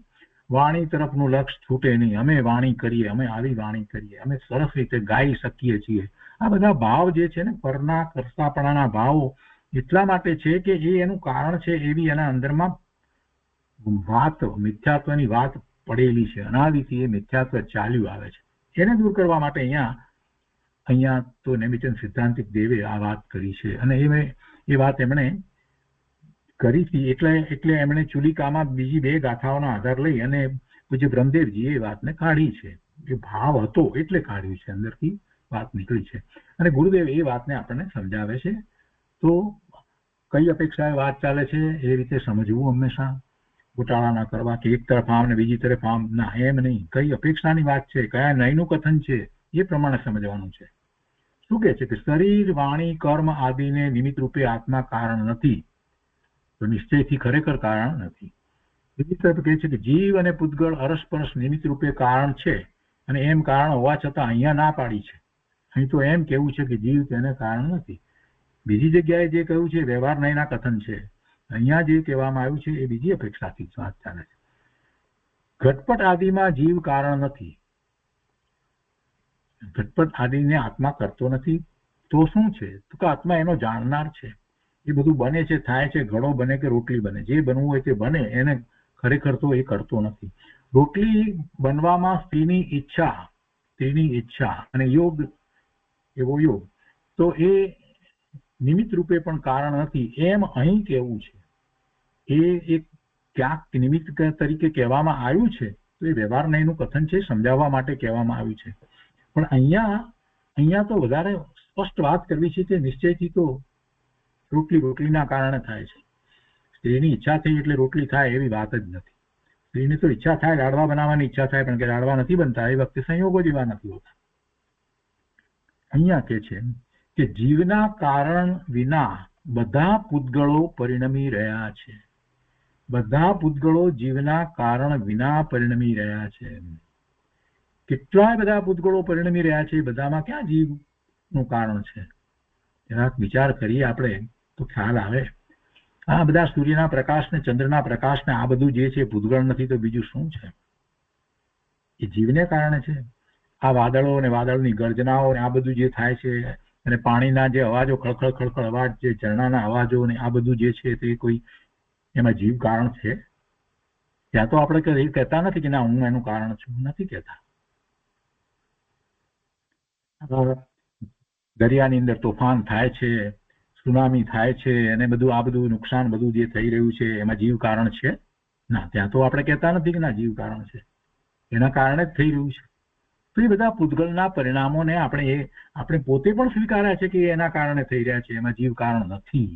વાણી તરફનું લક્ષ છૂટે નહીં. અમે વાણી કરીએ, અમે આવી વાણી કરીએ, અમે સરસ રીતે ગાઈ શકીએ છીએ. આ બધા ભાવ જે છે ને, પરના કરતાપણાના ભાવો એટલા માટે છે કે એ એનું કારણ છે. એવી એના અંદરમાં વાત, મિથ્યાત્વની વાત પડેલી છે. અનાદિથી એ મિથ્યાત્વ ચાલ્યું આવે છે. એને દૂર કરવા માટે અહીંયા તો નેમિચંદ સિદ્ધાંતિક દેવે આ વાત કરી છે. અને એ વાત એમણે કરી હતી એટલે એમણે ચુલિકામાં બીજી 2 ગાથાઓનો આધાર લઈ અને પૂજ્ય બ્રહ્મદેવજી એ વાતને કાઢી છે. એ ભાવ હતો એટલે કાઢ્યું છે, અંદરથી વાત નીકળી છે. અને ગુરુદેવ એ વાતને આપણને સમજાવે છે. તો કઈ અપેક્ષાએ વાત ચાલે છે એ રીતે સમજવું હંમેશા. ગોટાળા ના કરવા કે એક તરફ આમ ને બીજી તરફ આમ, ના, એમ નહીં. કઈ અપેક્ષાની વાત છે, કયા ન્યાયનું કથન છે, એ પ્રમાણે સમજવાનું છે. શું કહે છે કે શરીર, વાણી, કર્મ આદિને નિમિત્ત રૂપે આત્મા કારણ નથી, તો નિશ્ચયથી ખરેખર કારણ નથી. બીજી તરફ કહે છે કે જીવ અને પૂતગળ અરસપરસ નિમિત્ત રૂપે કારણ છે. અને એમ કારણ હોવા છતાં અહીંયા ના પાડી છે. અહીં તો એમ કેવું છે કે જીવ તેને કારણ નથી. બીજી જગ્યાએ જે કહ્યું છે વ્યવહાર નયના કથન છે. અહીંયા જે કહેવામાં આવ્યું છે એ બીજી અપેક્ષાથી વાત ચાલે છે. ઘટપટ આદિમાં જીવ કારણ નથી, ઘટપટ આદિને આત્મા કરતો નથી. તો શું છે? તો કે આત્મા એનો જાણનાર છે. એ બધું બને છે, થાય છે, ઘડો બને કે રોટલી બને, જે બનવું હોય તે બને, એને ખરેખર તો એ કરતો નથી. રોટલી બનવામાં સ્ત્રીની ઈચ્છા અને યોગ, એવો યોગ, તો એ નિમિત્ત રૂપે પણ કારણ નથી. એમ અહીં કેવું છે. એ એક ક્યાંક નિમિત્ત તરીકે કહેવામાં આવ્યું છે, તો એ વ્યવહાર નયનું કથન છે, સમજાવવા માટે કહેવામાં આવ્યું છે. પણ અહીંયા તો વધારે સ્પષ્ટ વાત કરવી છે કે નિશ્ચયથી તો રોટલીના કારણે થાય છે. સ્ત્રીની ઈચ્છા થઈ એટલે રોટલી થાય એવી વાત જ નથી. સ્ત્રીની તો ઈચ્છા થાય, લાડવા બનાવવાની ઈચ્છા થાય, પણ કે લાડવા નથી બનતા એ વખતે સંયોગો જેવા નથી હોતા. અહીંયા કે છે કે જીવના કારણ વિના બધા પૂતગળો પરિણમી રહ્યા છે. બધા પૂતગળો જીવના કારણ વિના પરિણમી રહ્યા છે. કેટલાય બધા પૂતગળો પરિણમી રહ્યા છે. બધામાં ક્યાં જીવનું કારણ છે? જરાક વિચાર કરીએ આપણે તો ખ્યાલ આવે. આ બધા સૂર્યના પ્રકાશ ને ચંદ્રના પ્રકાશ ને આ બધું જે છે ભૂતગળ નથી તો બીજું શું છે? એ જીવને કારણે છે. આ વાદળો અને વાદળની ગર્જનાઓ ને આ બધું જે થાય છે, અને પાણીના જે અવાજો, ખળખળ અવાજ, જે ઝરણાના અવાજો ને આ બધું જે છે તે કોઈ એમાં જીવ કારણ છે? ત્યાં તો આપણે કહેતા નથી કે ના હું એનું કારણ છું, નથી કહેતા. દરિયાની અંદર તોફાન થાય છે, સુનામી થાય છે, અને બધું આ બધું નુકસાન બધું જે થઈ રહ્યું છે એમાં જીવ કારણ છે? ના, ત્યાં તો આપણે કહેતા નથી કે ના જીવ કારણ છે, એના કારણે જ થઈ રહ્યું છે. તો એ બધા પૂતગલના પરિણામોને આપણે પોતે પણ સ્વીકાર્યા છે કે એના કારણે થઈ રહ્યા છે, એમાં જીવ કારણ નથી.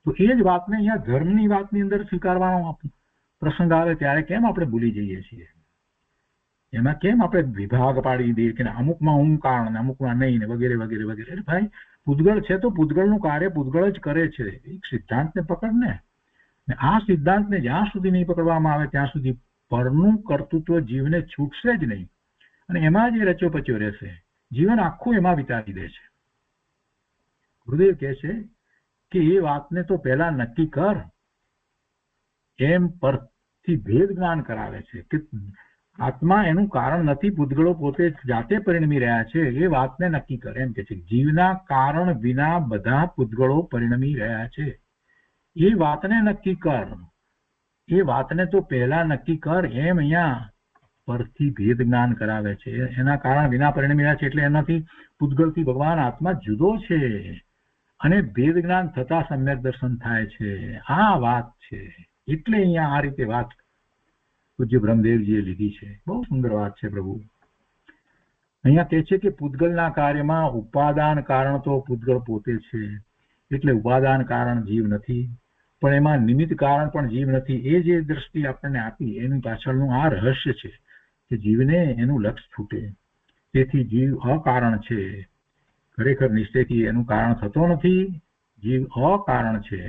તો એ જ વાતને અહીંયા ધર્મની વાતની અંદર સ્વીકારવાનો પ્રસંગ આવે ત્યારે કેમ આપણે ભૂલી જઈએ છીએ? એમાં કેમ આપણે વિભાગ પાડી દઈએ કે અમુકમાં હું કારણ ને અમુકમાં નહીં ને વગેરે વગેરે વગેરે? ભાઈ, પૂતગલ છે તો પૂતગલનું કાર્ય પૂતગલ જ કરે છે. એક સિદ્ધાંતને પકડ ને, આ સિદ્ધાંતને જ્યાં સુધી નહીં પકડવામાં આવે ત્યાં સુધી પરનું કર્તૃત્વ જીવને છૂટશે જ નહીં, અને એમાં જ રચ્યો પચ્યો રહેશે, જીવન આખું એમાં વિતાવી દે છે. ગુરુદેવ કહે છે કે એ વાતને તો પહેલા નક્કી કર, એમ પરથી ભેદ જ્ઞાન કરાવે છે કે આત્મા એનું કારણ નથી, પૂતગળો પોતે જાતે પરિણમી રહ્યા છે, એ વાતને નક્કી કર. એમ કે છે જીવના કારણ વિના બધા પૂતગળો પરિણમી રહ્યા છે, એ વાતને નક્કી કર, એ વાતને તો પહેલા નક્કી કર, એમ અહીંયા પરથી ભેદ જ્ઞાન કરાવે છે. એના કારણ વિના પરિણમી રહ્યા છે એટલે એનાથી પૂતગલથી ભગવાન આત્મા જુદો છે, અને ભેદ જ્ઞાન થતા સમ્યક દર્શન થાય છે. આ વાત છે, એટલે અહીંયા આ રીતે વાત પૂજ્ય બ્રહ્મદેવજીએ લીધી છે. બહુ સુંદર વાત છે પ્રભુ. અહીંયા કહે છે કે પૂતગલના કાર્યમાં ઉપાદાન કારણ તો પૂતગલ પોતે છે, એટલે ઉપાદાન કારણ જીવ નથી, પણ એમાં નિમિત્ત કારણ પણ જીવ નથી. એ જે દ્રષ્ટિ આપણને આપી એની પાછળનું આ રહસ્ય છે કે જીવને એનું લક્ષ છૂટે, તેથી જીવ અકારણ છે. ખરેખર નિશ્ચયથી એનું કારણ થતો નથી, જીવ અકારણ છે.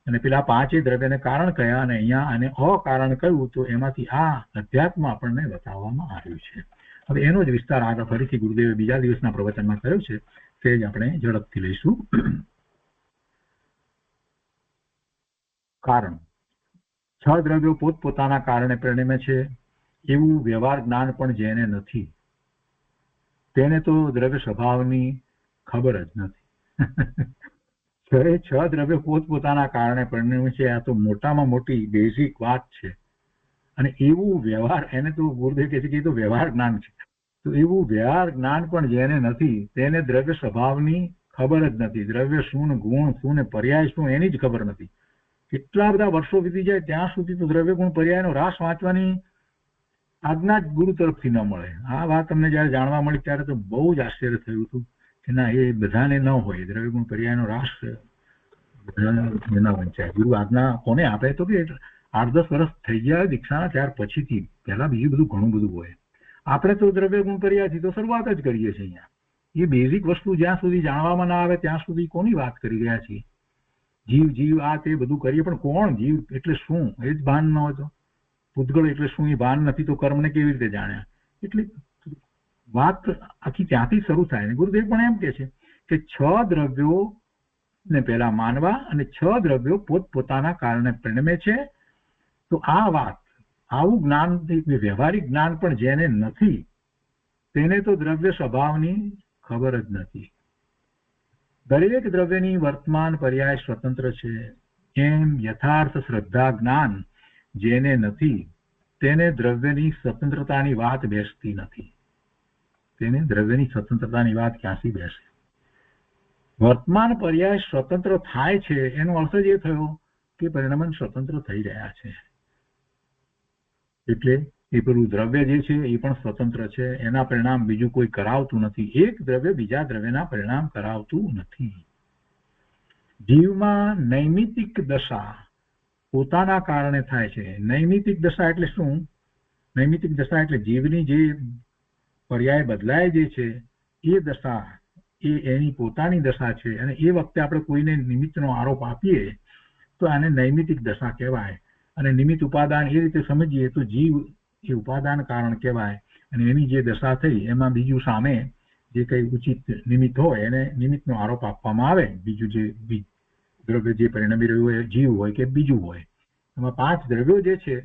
અને પેલા પાંચે દ્રવ્યને કારણ કયા અને અહીંયા આને અકારણ કહ્યું, તો એમાંથી આ અધ્યાત્મ આપણને બતાવવામાં આવ્યું છે. હવે એનો જ વિસ્તાર આગળ ફરીથી ગુરુદેવે બીજા દિવસના પ્રવચનમાં કર્યો છે, તે જ આપણે ઝડપથી લઈશું. કારણ 6 દ્રવ્યો પોતપોતાના કારણે પરિણમે છે, એવું વ્યવહાર જ્ઞાન પણ જેને નથી તેને તો દ્રવ્ય સ્વભાવની ખબર જ નથી. 6 દ્રવ્યો પોતપોતાના કારણે પરિણમે છે, આ તો મોટામાં મોટી બેઝિક વાત છે. અને એવું વ્યવહાર, એને તો ગુરુદેવ કહે છે કે એ તો વ્યવહાર જ્ઞાન છે, તો એવું વ્યવહાર જ્ઞાન પણ જેને નથી તેને દ્રવ્ય સ્વભાવની ખબર જ નથી. દ્રવ્ય શું ને ગુણ શું ને પર્યાય શું એની જ ખબર નથી. કેટલા બધા વર્ષો વીતી જાય ત્યાં સુધી તો દ્રવ્ય ગુણ પર્યાયનો રાસ વાંચવાની આજ્ઞા જ ગુરુ તરફથી ન મળે. આ વાત તમને જયારે જાણવા મળી ત્યારે તો બહુ જ આશ્ચર્ય થયું હતું કે ના, એ બધાને ન હોય, દ્રવ્ય ગુણ પર્યાયનો રાસ ન વંચાય. ગુરુ આજ્ઞા કોને આપે? તો કે 8-10 વર્ષ થઈ ગયા દીક્ષાના ત્યાર પછીથી. પહેલા બીજું બધું ઘણું બધું હોય. આપણે તો દ્રવ્ય ગુણ પર્યાયથી તો શરૂઆત જ કરીએ છીએ. અહીંયા એ બેઝિક વસ્તુ જ્યાં સુધી જાણવામાં ના આવે ત્યાં સુધી કોની વાત કરી રહ્યા છીએ? જીવ જીવ આ તે બધું કરીએ, પણ કોણ જીવ એટલે શું એ જ ભાન ન હતો. પૂતગળ એટલે શું એ ભાન નથી, તો કર્મને કેવી રીતે જાણ્યા? એટલે વાત આખી ત્યાંથી શરૂ થાય. ગુરુદેવ પણ એમ કે છે કે 6 દ્રવ્યો ને પહેલા માનવા, અને 6 દ્રવ્યો પોતપોતાના કારણે પરિણમે છે. તો આ વાત, આવું જ્ઞાન, વ્યવહારિક જ્ઞાન પણ જેને નથી તેને તો દ્રવ્ય સ્વભાવની ખબર જ નથી. દરેક દ્રવ્યની વર્તમાન પર્યાય સ્વતંત્ર છે, એમ યથાર્થ શ્રદ્ધા જ્ઞાન જેને નથી તેને દ્રવ્યની સ્વતંત્રતાની વાત બેસતી નથી. તેને દ્રવ્યની સ્વતંત્રતાની વાત ક્યાંથી બેસે? વર્તમાન પર્યાય સ્વતંત્ર થાય છે એનો અર્થ જ એ થયો કે પરિણમન સ્વતંત્ર થઈ રહ્યા છે. એટલે એ પેલું દ્રવ્ય જે છે એ પણ સ્વતંત્ર છે, એના પરિણામ બીજું કોઈ કરાવતું નથી. એક દ્રવ્ય બીજા દ્રવ્યના પરિણામ કરાવતું નથી. જીવમાં નૈમિતિક દશા પોતાના કારણે થાય છે. નૈમિતિક દશા એટલે શું? નૈમિતિક દશા એટલે જીવની જે પર્યાય બદલાય જે છે એ દશા એ એની પોતાની દશા છે, અને એ વખતે આપણે કોઈને નિમિત્તનો આરોપ આપીએ તો આને નૈમિતિક દશા કહેવાય. અને નિમિત્ત ઉપાદાન એ રીતે સમજીએ તો જીવ એ ઉપાદાન કારણ કહેવાય. અને એની જે દશા થઈ એમાં બીજું સામે જે કઈ ઉચિત નિમિત્ત હોય એને નિમિત્તનો આરોપ આપવામાં આવે. બીજું જે દ્રવ્ય જે પરિણમી રહ્યું હોય, જીવ હોય કે બીજું હોય, એમાં 5 દ્રવ્યો જે છે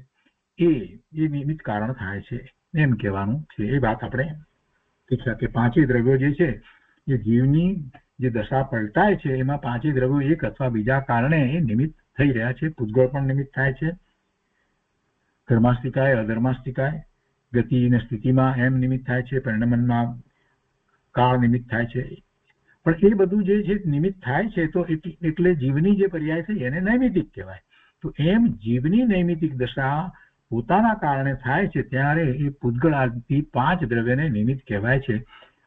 એ નિમિત્ત કારણ થાય છે એમ કહેવાનું છે. એ વાત આપણે ઠીક છે કે 5 દ્રવ્યો જે છે એ જીવની જે દશા પલટાય છે એમાં 5 દ્રવ્યો એક અથવા બીજા કારણે એ નિમિત્ત થઈ રહ્યા છે. પૂતગળ પણ નિમિત્ત થાય છે, ધર્માસ્તિકાય અધર્માસ્તિકાય, ગતિ અને સ્થિતિમાં એમ નિમિત્ત થાય છે, પરિણમનમાં કાળ નિમિત્ત થાય છે. પણ એ બધું જે છે નિમિત્ત થાય છે તો એટલે જીવની જે પર્યાય છે એને નૈમિતિક કહેવાય. તો એમ જીવની નૈમિતિક દશા પોતાના કારણે થાય છે ત્યારે એ પૂતગળ આદિ 5 દ્રવ્યને નિમિત્ત કહેવાય છે.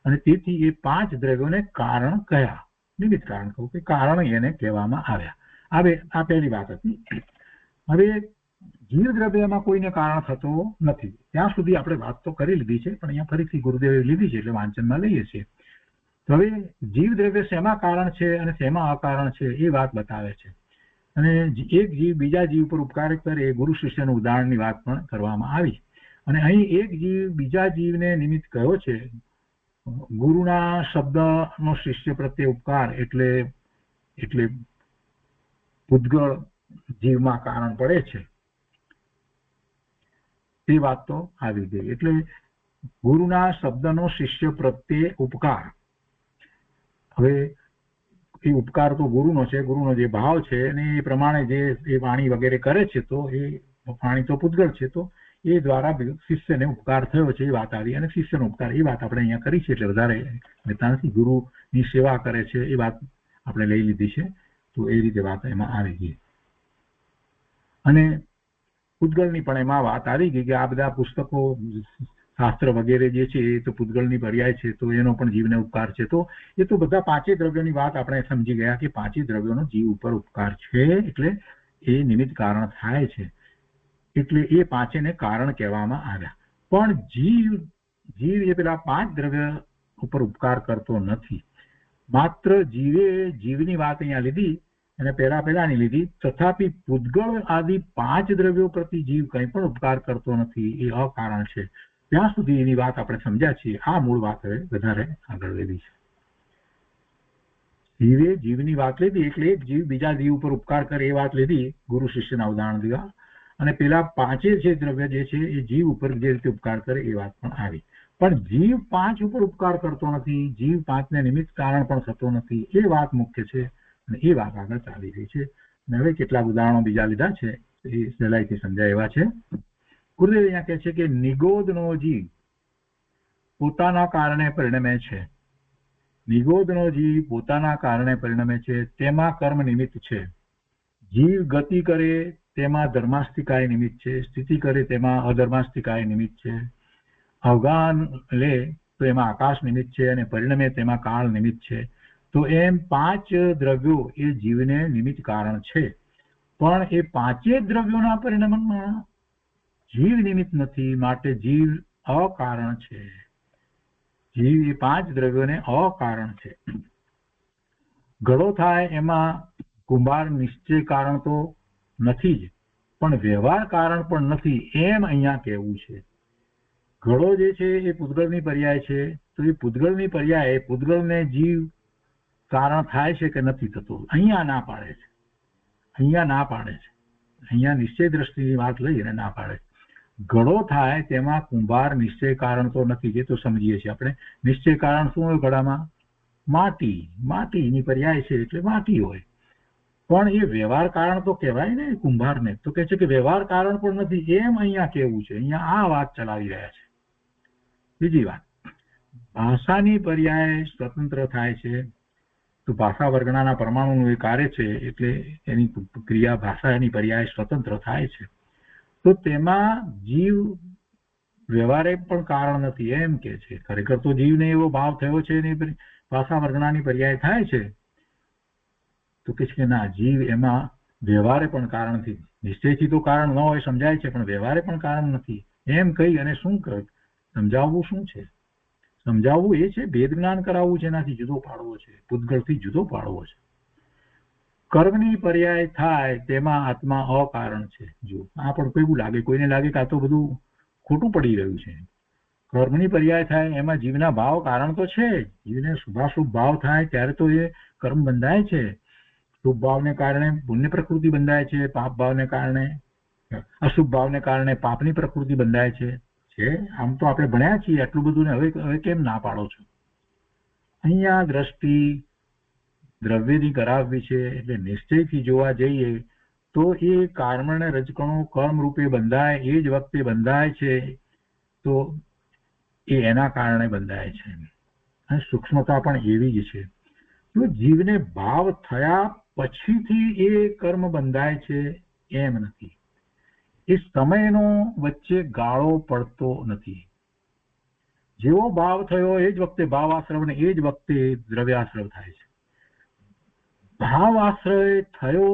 અને તેથી એ 5 દ્રવ્યોને કારણ કયા, નિમિત્ત કારણ કહું કે કારણ એને કહેવામાં આવ્યા. હવે આ પહેલી વાત હતી. હવે જીવ દ્રવ્યમાં કોઈને કારણ થતો નથી ત્યાં સુધી આપણે વાત તો કરી લીધી છે, પણ અહીંયા ફરીથી ગુરુદેવે લીધી છે એટલે વાંચનમાં લઈએ છીએ. તો હવે જીવ દ્રવ્ય શેમાં કારણ છે અને શેમાં અકારણ છે એ વાત બતાવે છે. અને એક જીવ બીજા જીવ પર ઉપકાર કરે એ ગુરુ શિષ્યનું ઉદાહરણની વાત પણ કરવામાં આવી. અને અહીં એક જીવ બીજા જીવને નિમિત્ત કયો છે. ગુરુના શબ્દનો શિષ્ય પ્રત્યે ઉપકાર એટલે પૂતગળ જીવમાં કારણ પડે છે તે વાત તો આવી ગઈ. એટલે ગુરુના શબ્દનો શિષ્ય પ્રત્યે ઉપકાર, હવે એ ઉપકાર તો ગુરુનો છે, ગુરુનો જે ભાવ છે અને એ પ્રમાણે જે એ વાણી વગેરે કરે છે તો એ વાણી તો પૂતગળ છે, તો એ દ્વારા શિષ્યને ઉપકાર થયો છે એ વાત આવી. અને શિષ્યનો ઉપકાર એ વાત આપણે અહીંયા કરી છે એટલે વધારે લેતા નથી. ગુરુની સેવા કરે છે એ વાત આપણે લઈ લીધી છે, તો એ રીતે વાત એમાં આવી ગઈ. અને પૂતગળની પણ એમાં વાત આવી ગઈ કે આ બધા પુસ્તકો શાસ્ત્ર વગેરે જે છે એ તો પૂતગળની પર્યાય છે, તો એનો પણ જીવને ઉપકાર છે. તો એ તો બધા 5 દ્રવ્યોની વાત આપણે સમજી ગયા કે 5 દ્રવ્યોનો જીવ ઉપર ઉપકાર છે એટલે એ નિમિત્ત કારણ થાય છે, એટલે એ 5ને કારણ કહેવામાં આવ્યા. પણ જીવ એ પેલા 5 દ્રવ્ય ઉપર ઉપકાર કરતો નથી. માત્ર જીવની વાત અહીંયા લીધી અને પેલાની લીધી. તથાપિ પૂતગળ આદિ 5 દ્રવ્યો પ્રતિ જીવ કંઈ પણ ઉપકાર કરતો નથી, એ અકારણ છે. ત્યાં સુધી એની વાત આપણે સમજ્યા છીએ. આ મૂળ વાત હવે વધારે આગળ લીધી છે. જીવની વાત લીધી એટલે એક જીવ બીજા જીવ ઉપર ઉપકાર કરે એ વાત લીધી, ગુરુ શિષ્યના ઉદાહરણ દીધા. અને પેલા 5 જે દ્રવ્ય જે છે એ જીવ ઉપર જે રીતે ઉપકાર કરે એ વાત પણ આવી. પણ જીવ 5 ઉપર ઉપકાર કરતો નથી, જીવ 5ને નિમિત્ત કારણ પણ થતો નથી, એ વાત મુખ્ય છે અને એ વાત આગળ ચાલી રહી છે. અને હવે કેટલાક ઉદાહરણો બીજા લીધા છે એ સહેલાઈથી સમજાય એવા છે. ગુરુદેવ અહીંયા કહે છે કે નિગોદનો જીવ પોતાના કારણે પરિણમે છે. નિગોદનો જીવ પોતાના કારણે પરિણમે છે, તેમાં કર્મ નિમિત્ત છે. જીવ ગતિ કરે તેમાં ધર્માસ્તિકાય નિમિત્ત છે, સ્થિતિ કરે તેમાં અધર્માસ્તિકાય નિમિત્ત છે, અવગાન લે તો એમાં આકાશ નિમિત્ત છે અને પરિણમે તેમાં કાળ નિમિત્ત છે. તો એમ 5 દ્રવ્યો એ જીવને નિમિત્ત કારણ છે. પણ એ 5 દ્રવ્યોના પરિણમમાં જીવ નિમિત્ત નથી, માટે જીવ અકારણ છે. જીવ એ 5 દ્રવ્યોને અકારણ છે. ઘડો થાય એમાં કુંભાર નિશ્ચય કારણ તો નથી જ, પણ વ્યવહાર કારણ પણ નથી, એમ અહીંયા કહેવું છે. ઘડો જે છે એ પૂતગળની પર્યાય છે, તો એ પૂતગળની પર્યાય પૂતગળને જીવ કારણ થાય છે કે નથી થતું, અહીંયા ના પાડે છે. અહીંયા નિશ્ચય દ્રષ્ટિની વાત લઈ અને ના પાડે. ઘડો થાય તેમાં કુંભાર નિશ્ચય કારણ તો નથી, જે તો સમજીએ છીએ આપણે. નિશ્ચય કારણ શું હોય ઘડામાં? માટીની પર્યાય છે એટલે માટી હોય. પણ એ વ્યવહાર કારણ તો કહેવાય ને કુંભારને, તો કે છે કે વ્યવહાર કારણ પણ નથી, એમ અહીંયા કેવું છે. અહીંયા આ વાત ચલાવી રહ્યા છે. બીજી વાત, ભાષાની પર્યાય સ્વતંત્ર થાય છે. તો ભાષા વર્ગણાના પરમાણુનું એ કાર્ય છે એટલે એની ક્રિયા ભાષાની પર્યાય સ્વતંત્ર થાય છે. તો તેમાં જીવ વ્યવહારે પણ કારણ નથી એમ કે છે. ખરેખર તો જીવને એવો ભાવ થયો છે ને ભાષા વર્ગણાની પર્યાય થાય છે, તો કે છે કે ના, જીવ એમાં વ્યવહારે પણ કારણ નથી. નિશ્ચયથી તો કારણ ન હોય સમજાય છે, પણ વ્યવહારે પણ કારણ નથી એમ કહી અને શું સમજાવવું શું છે? સમજાવવું એ છે ભેદ જ્ઞાન કરાવવું છે, એનાથી જુદો પાડવો છે, પૂતગળથી જુદો પાડવો છે. કર્મની પર્યાય થાય તેમાં આત્મા અકારણ છે. જો આ પણ કેવું લાગે, કોઈને લાગે કે આ તો બધું ખોટું પડી રહ્યું છે. કર્મની પર્યાય થાય એમાં જીવના ભાવ કારણ તો છે જ. જીવને શુભાશુભ ભાવ થાય ત્યારે તો એ કર્મ બંધાય છે. શુભ ભાવને કારણે પુણ્ય પ્રકૃતિ બંધાય છે, પાપ ભાવને કારણે અશુભ ભાવને કારણે પાપની પ્રકૃતિ બંધાય છે. આમ તો આપણે ભણ્યા છીએ આટલું બધું, ને હવે કેમ ના પાડો છો? અહીંયા દ્રષ્ટિ દ્રવ્યની કરાવવી છે એટલે નિશ્ચયથી જોવા જઈએ તો એ કર્મ ને રજકણો કર્મ રૂપે બંધાય એ જ વખતે બંધાય છે, તો એ એના કારણે બંધાય છે. અને સૂક્ષ્મતા પણ એવી જ છે. તો જીવને ભાવ થયા પછીથી એ કર્મ બંધાય છે એમ નથી. એ સમયનો વચ્ચે ગાળો પડતો નથી. જેવો ભાવ થયો એ જ વખતે ભાવાશ્રવ ને એ જ વખતે દ્રવ્યાશ્રવ થાય છે. ભાવાશ્રય થયો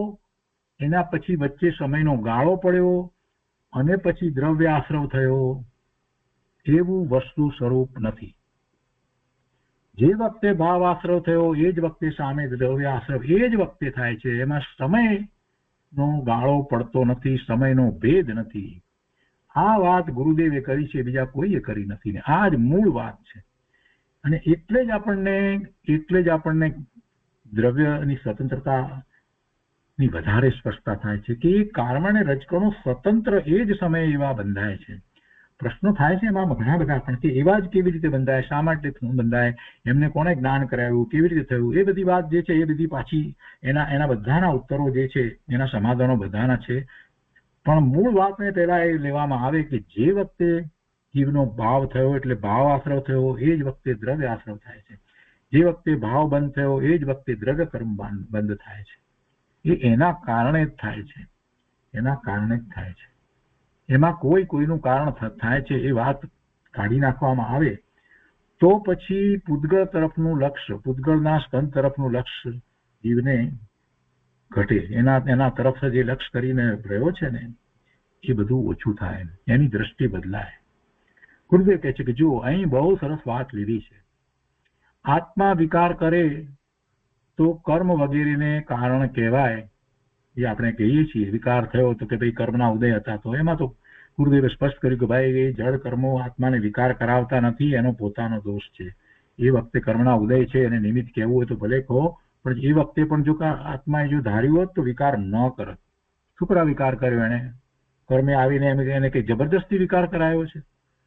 એના પછી વચ્ચે સમયનો ગાળો પડ્યો અને પછી દ્રવ્યાશ્રવ થયો એવું વસ્તુ સ્વરૂપ નથી. જે વખતે ભાવાશ્રવ થયો એ જ વખતે સામે દ્રવ્યાશ્રવ એ જ વખતે થાય છે. એમાં સમયનો ગાળો પડતો નથી, સમયનો ભેદ નથી. આ વાત ગુરુદેવે કરી છે, બીજા કોઈએ કરી નથી ને આ જ મૂળ વાત છે. અને એટલે જ આપણને દ્રવ્યની સ્વતંત્રતાની વધારે સ્પષ્ટતા થાય છે કે એ કર્મ અને રજકણો સ્વતંત્ર એ જ સમયે એવા બંધાય છે. પ્રશ્નો થાય છે એમાં ઘણા બધા, પણ કે એવા જ કેવી રીતે બંધાય, શા માટે બંધાય, એમને કોને જ્ઞાન કરાવ્યું, કેવી રીતે થયું, એ બધી વાત જે છે એ બધી પાછી એના બધાના ઉત્તરો જે છે, એના સમાધાનો બધાના છે. પણ મૂળ વાતને પહેલા એ લેવામાં આવે કે જે વખતે જીવનો ભાવ થયો એટલે ભાવ આશ્રવ થયો એ જ વખતે દ્રવ્ય આશ્રવ થાય છે. જે વખતે ભાવ બંધ થયો એ જ વખતે દ્રવ્ય કર્મ બંધ થાય છે. એ એના કારણે જ થાય છે, એના કારણે જ થાય છે. એમાં કોઈનું કારણ થાય છે એ વાત કાઢી નાખવામાં આવે તો પછી પૂતગળ તરફનું લક્ષ્ય, પૂતગળના સ્કંદ તરફનું લક્ષ્ય જીવને ઘટે. એના તરફ જે લક્ષ્ય કરીને રહ્યો છે ને એ બધું ઓછું થાય, એની દ્રષ્ટિ બદલાય. ગુરુદેવ કહે છે કે જુઓ, અહીં બહુ સરસ વાત લીધી છે. આત્મા વિકાર કરે તો કર્મ વગેરેને કારણ કહેવાય. જે આપણે કહીએ છીએ વિકાર થયો તો કે ભાઈ કર્મના ઉદય હતા, તો એમાં તો ગુરુદેવે સ્પષ્ટ કર્યું કે ભાઈ એ જળ કર્મો આત્માને વિકાર કરાવતા નથી, એનો પોતાનો દોષ છે. એ વખતે કર્મના ઉદય છે એને નિમિત્ત કહેવું હોય તો ભલે કહો, પણ એ વખતે પણ જો આત્માએ જો ધાર્યું હોત તો વિકાર ન કરત. શું કરવા વિકાર કર્યો એને? કર્મે આવીને એને કઈ જબરદસ્તી વિકાર કરાયો છે?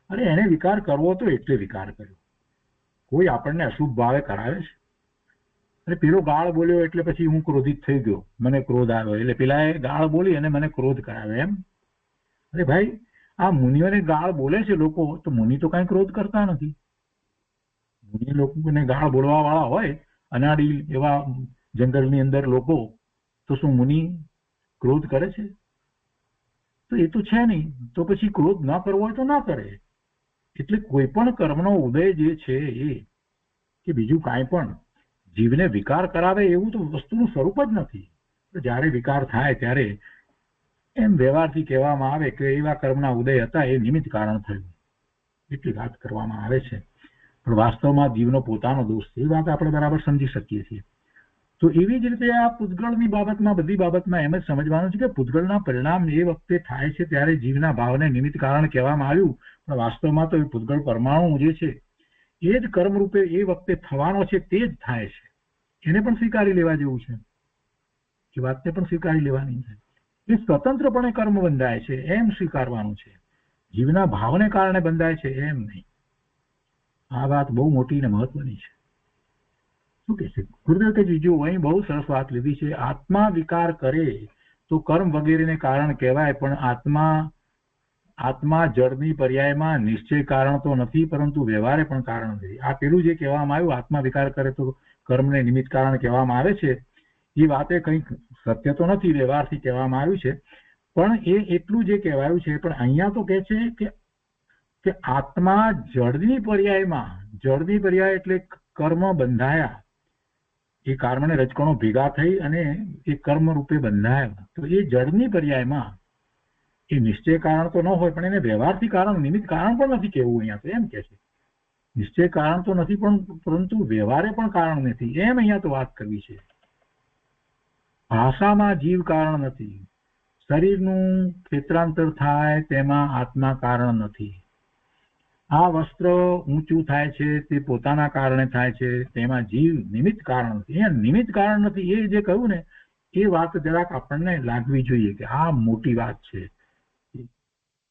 અરે એને વિકાર કરવો તો એટલે વિકાર કર્યો. કોઈ આપણને અશુભ ભાવે કરાવે છે? અરે પેલો ગાળ બોલ્યો એટલે પછી હું ક્રોધિત થઈ ગયો, મને ક્રોધ આવ્યો, એટલે પેલા એ ગાળ બોલી અને મને ક્રોધ કરાવે એમ? અરે ભાઈ, આ મુનિઓને ગાળ બોલે છે લોકો, તો મુનિ તો કઈ ક્રોધ કરતા નથી. મુનિ લોકોને ગાળ બોલવા વાળા હોય, અનાડી એવા જંગલની અંદર લોકો, તો શું મુનિ ક્રોધ કરે છે? તો એ તો છે નહીં. તો પછી ક્રોધ ના કરવો હોય તો ના કરે. એટલે કોઈ પણ કર્મનો ઉદય જે છે એ કે બીજું કાંઈ પણ જીવને વિકાર કરાવે એવું તો વસ્તુનું સ્વરૂપ જ નથી. જ્યારે વિકાર થાય ત્યારે એમ વ્યવહારથી કહેવામાં આવે કે એવા કર્મના ઉદય હતા, એ નિમિત્ત કારણ થયું, એટલી વાત કરવામાં આવે છે. પણ વાસ્તવમાં જીવનો પોતાનો દોષ છે, એ વાત આપણે બરાબર સમજી શકીએ છીએ. તો એવી જ રીતે આ પૂતગળની બાબતમાં, બધી બાબતમાં એમ જ સમજવાનું છે કે પૂતગળના પરિણામ એ વખતે થાય છે ત્યારે જીવના ભાવને નિમિત્ત કારણ કહેવામાં આવ્યું, પણ વાસ્તવમાં તો એ પૂતગળ પરમાણુ જે છે એ જ કર્મ રૂપે એ વખતે થવાનો છે, તે જ થાય છે. એને પણ સ્વીકારી લેવા જેવું છે, એ વાતને પણ સ્વીકારી લેવાની છે. એ સ્વતંત્રપણે કર્મ બંધાય છે એમ સ્વીકારવાનું છે, જીવના ભાવને કારણે બંધાય છે એમ નહીં. આ વાત બહુ મોટી અને મહત્વની છે. શું કે છે ગુરુદેવ કે જો અહીં બહુ સરસ વાત લીધી છે. આત્મા વિકાર કરે તો કર્મ વગેરેને કારણ કહેવાય, પણ આત્મા જળની પર્યાયમાં નિશ્ચય કારણ તો નથી, પરંતુ વ્યવહારે પણ કારણ નથી. આ પેલું જે કહેવામાં આવ્યું, આત્મા વિકાર કરે તો કર્મને નિમિત્ત કારણ કહેવામાં આવે છે, એ વાતે કંઈક સત્ય તો નથી, વ્યવહારથી કહેવામાં આવ્યું છે. પણ એ એટલું જે કહેવાયું છે, પણ અહીંયા તો કહે છે કે આત્મા જળની પર્યાય એટલે કર્મ બંધાયા, એ કર્મને રજકણો ભેગા થઈ અને એ કર્મ રૂપે બંધાયા, તો એ જળની પર્યાયમાં એ નિશ્ચય કારણ તો ન હોય, પણ એને વ્યવહારથી કારણ, નિમિત્ત કારણ પણ નથી કહેવું. અહીંયા તો એમ કે છે નિશ્ચય કારણ તો નથી, પણ પરંતુ વ્યવહારે પણ કારણ નથી, એમ અહીંયા તો વાત કરવી છે. ભાષામાં જીવ કારણ નથી, શરીરનું ક્ષેત્રાંતર થાય તેમાં આત્મા કારણ નથી, આ વસ્ત્ર ઊંચું થાય છે તે પોતાના કારણે થાય છે, તેમાં જીવ નિમિત્ત કારણ નથી. એ નિમિત્ત કારણ નથી, એ જે કહ્યું ને એ વાત જરાક આપણને લાગવી જોઈએ કે આ મોટી વાત છે.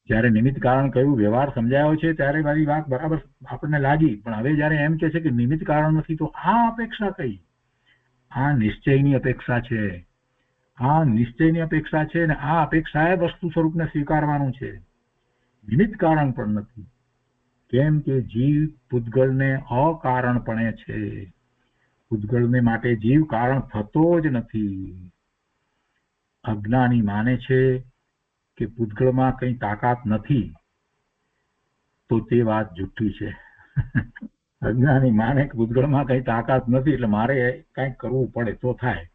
જયારે નિમિત્ત કારણ કહ્યું, વ્યવહાર સમજાયો છે, ત્યારે મારી વાત બરાબર આપણને લાગી. પણ હવે જયારે એમ કે છે કે નિમિત્ત કારણ નથી, તો આ અપેક્ષા કઈ? આ નિશ્ચયની અપેક્ષા છે. આ નિશ્ચયની અપેક્ષા છે ને આ અપેક્ષા એ વસ્તુ સ્વરૂપને સ્વીકારવાનું છે, નિમિત્ત કારણ પણ નથી. કેમ કે જીવ પૂતગલને અકારણપણે છે. પૂતગલને માટે જીવ કારણ થતો જ નથી. અજ્ઞાની માને છે કે પૂતગલમાં કઈ તાકાત નથી, તો તે વાત જુઠ્ઠી છે. અજ્ઞાની માને કે પૂતગલમાં કઈ તાકાત નથી એટલે મારે કઈક કરવું પડે તો થાય.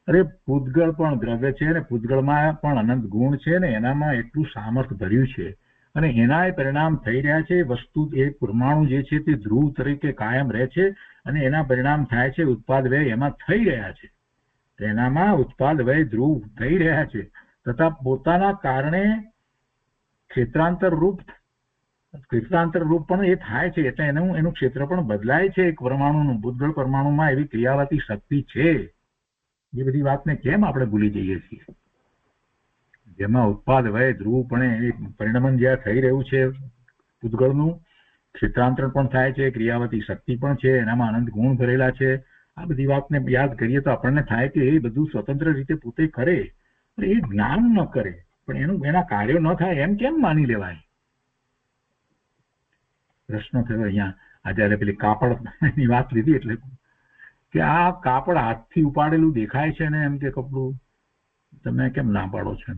અરે પૂતગળ પણ દ્રવ્ય છે ને પૂતગળમાં પણ અનંત ગુણ છે ને એનામાં એટલું સામર્થ્ય ભર્યું છે અને એના પરિણામ થઈ રહ્યા છે. વસ્તુ એ પરમાણુ જે છે તે ધ્રુવ તરીકે કાયમ રહે છે અને એના પરિણામ થાય છે ઉત્પાદ વ્યય એમાં થઈ રહ્યા છે. એનામાં ઉત્પાદ વ્યય ધ્રુવ થઈ રહ્યા છે તથા પોતાના કારણે ક્ષેત્રાંતર રૂપ પણ એ થાય છે એટલે એનું ક્ષેત્ર પણ બદલાય છે. એક પરમાણુનું પૂતગળ પરમાણુમાં એવી ક્રિયાવતી શક્તિ છે. એ બધી વાતને કેમ આપણે ભૂલી જઈએ છીએ? જેમાં ઉત્પાદ વય ધ્રુવપણે પરિણમન જ્યાં થઈ રહ્યું છે પૂતગળનું ક્ષેત્રાંતરણ પણ થાય છે, ક્રિયાવતી શક્તિ પણ છે, એનામાં અનંત ગુણ ભરેલા છે. આ બધી વાતને યાદ કરીએ તો આપણને થાય કે એ બધું સ્વતંત્ર રીતે પોતે કરે, એ જ્ઞાન ન કરે પણ એના કાર્યો ન થાય એમ કેમ માની લેવાય? પ્રશ્ન થયો અહીંયા. આજે પેલી કાપડની વાત લીધી એટલે કે આ કાપડ હાથથી ઉપાડેલું દેખાય છે ને એમ કે કપડું તમે કેમ ના પાડો છો?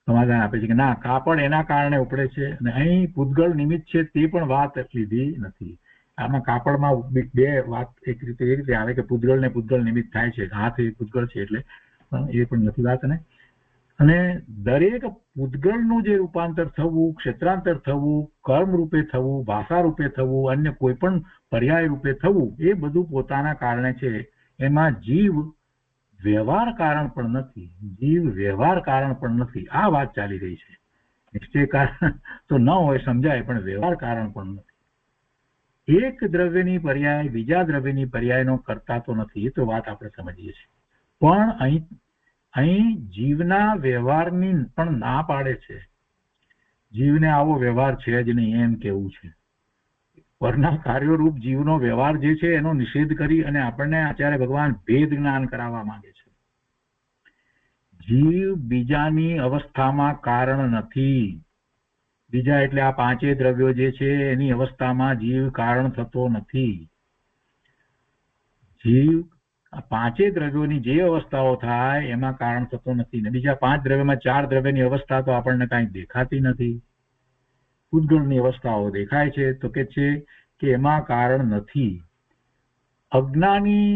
સમાધાન આપે છે કે ના, કાપડ એના કારણે ઉપડે છે અને અહીં પૂતગળ નિમિત્ત છે તે પણ વાત લીધી નથી. આમાં કાપડમાં બે વાત એક રીતે એ રીતે આવે કે પૂતગળ ને પૂતગળ નિમિત્ત થાય છે, હાથ એ પૂતગળ છે એટલે એ પણ નથી વાત. અને દરેક પૂતગળનું જે રૂપાંતર થવું, ક્ષેત્રાંતર થવું, કર્મ રૂપે થવું, ભાષા રૂપે થવું, અન્ય કોઈ પણ પર્યાય રૂપે થવું, એ બધું પોતાના કારણે છે. એમાં જીવ વ્યવહાર કારણ પણ નથી. જીવ વ્યવહાર કારણ પણ નથી. આ વાત ચાલી રહી છે. નિશ્ચય કારણ તો ન હોય સમજાય પણ વ્યવહાર કારણ પણ નથી. એક દ્રવ્યની પર્યાય બીજા દ્રવ્યની પર્યાયનો કરતા તો નથી, એ તો વાત આપણે સમજીએ છીએ. પણ અહીં જીવના વ્યવહારની પણ ના પાડે છે. જીવને આવો વ્યવહાર છે જ નહીં એમ કેવું છે. પરના કાર્યોરૂપ જીવનો વ્યવહાર જે છે એનો નિષેધ કરી અને આપણને આચાર્ય ભગવાન ભેદ જ્ઞાન કરાવવા માંગે છે. જીવ બીજાની અવસ્થામાં કારણ નથી. બીજા એટલે આ પાંચે દ્રવ્યો જે છે એની અવસ્થામાં જીવ કારણ થતો નથી. જીવ આ પાંચે દ્રવ્યોની જે અવસ્થાઓ થાય એમાં કારણ થતો નથી. ને બીજા પાંચ દ્રવ્યમાં ચાર દ્રવ્યની અવસ્થા તો આપણને કાંઈ દેખાતી નથી. પૂતગળની અવસ્થાઓ દેખાય છે તો કે છે કે એમાં કારણ નથી. અજ્ઞાની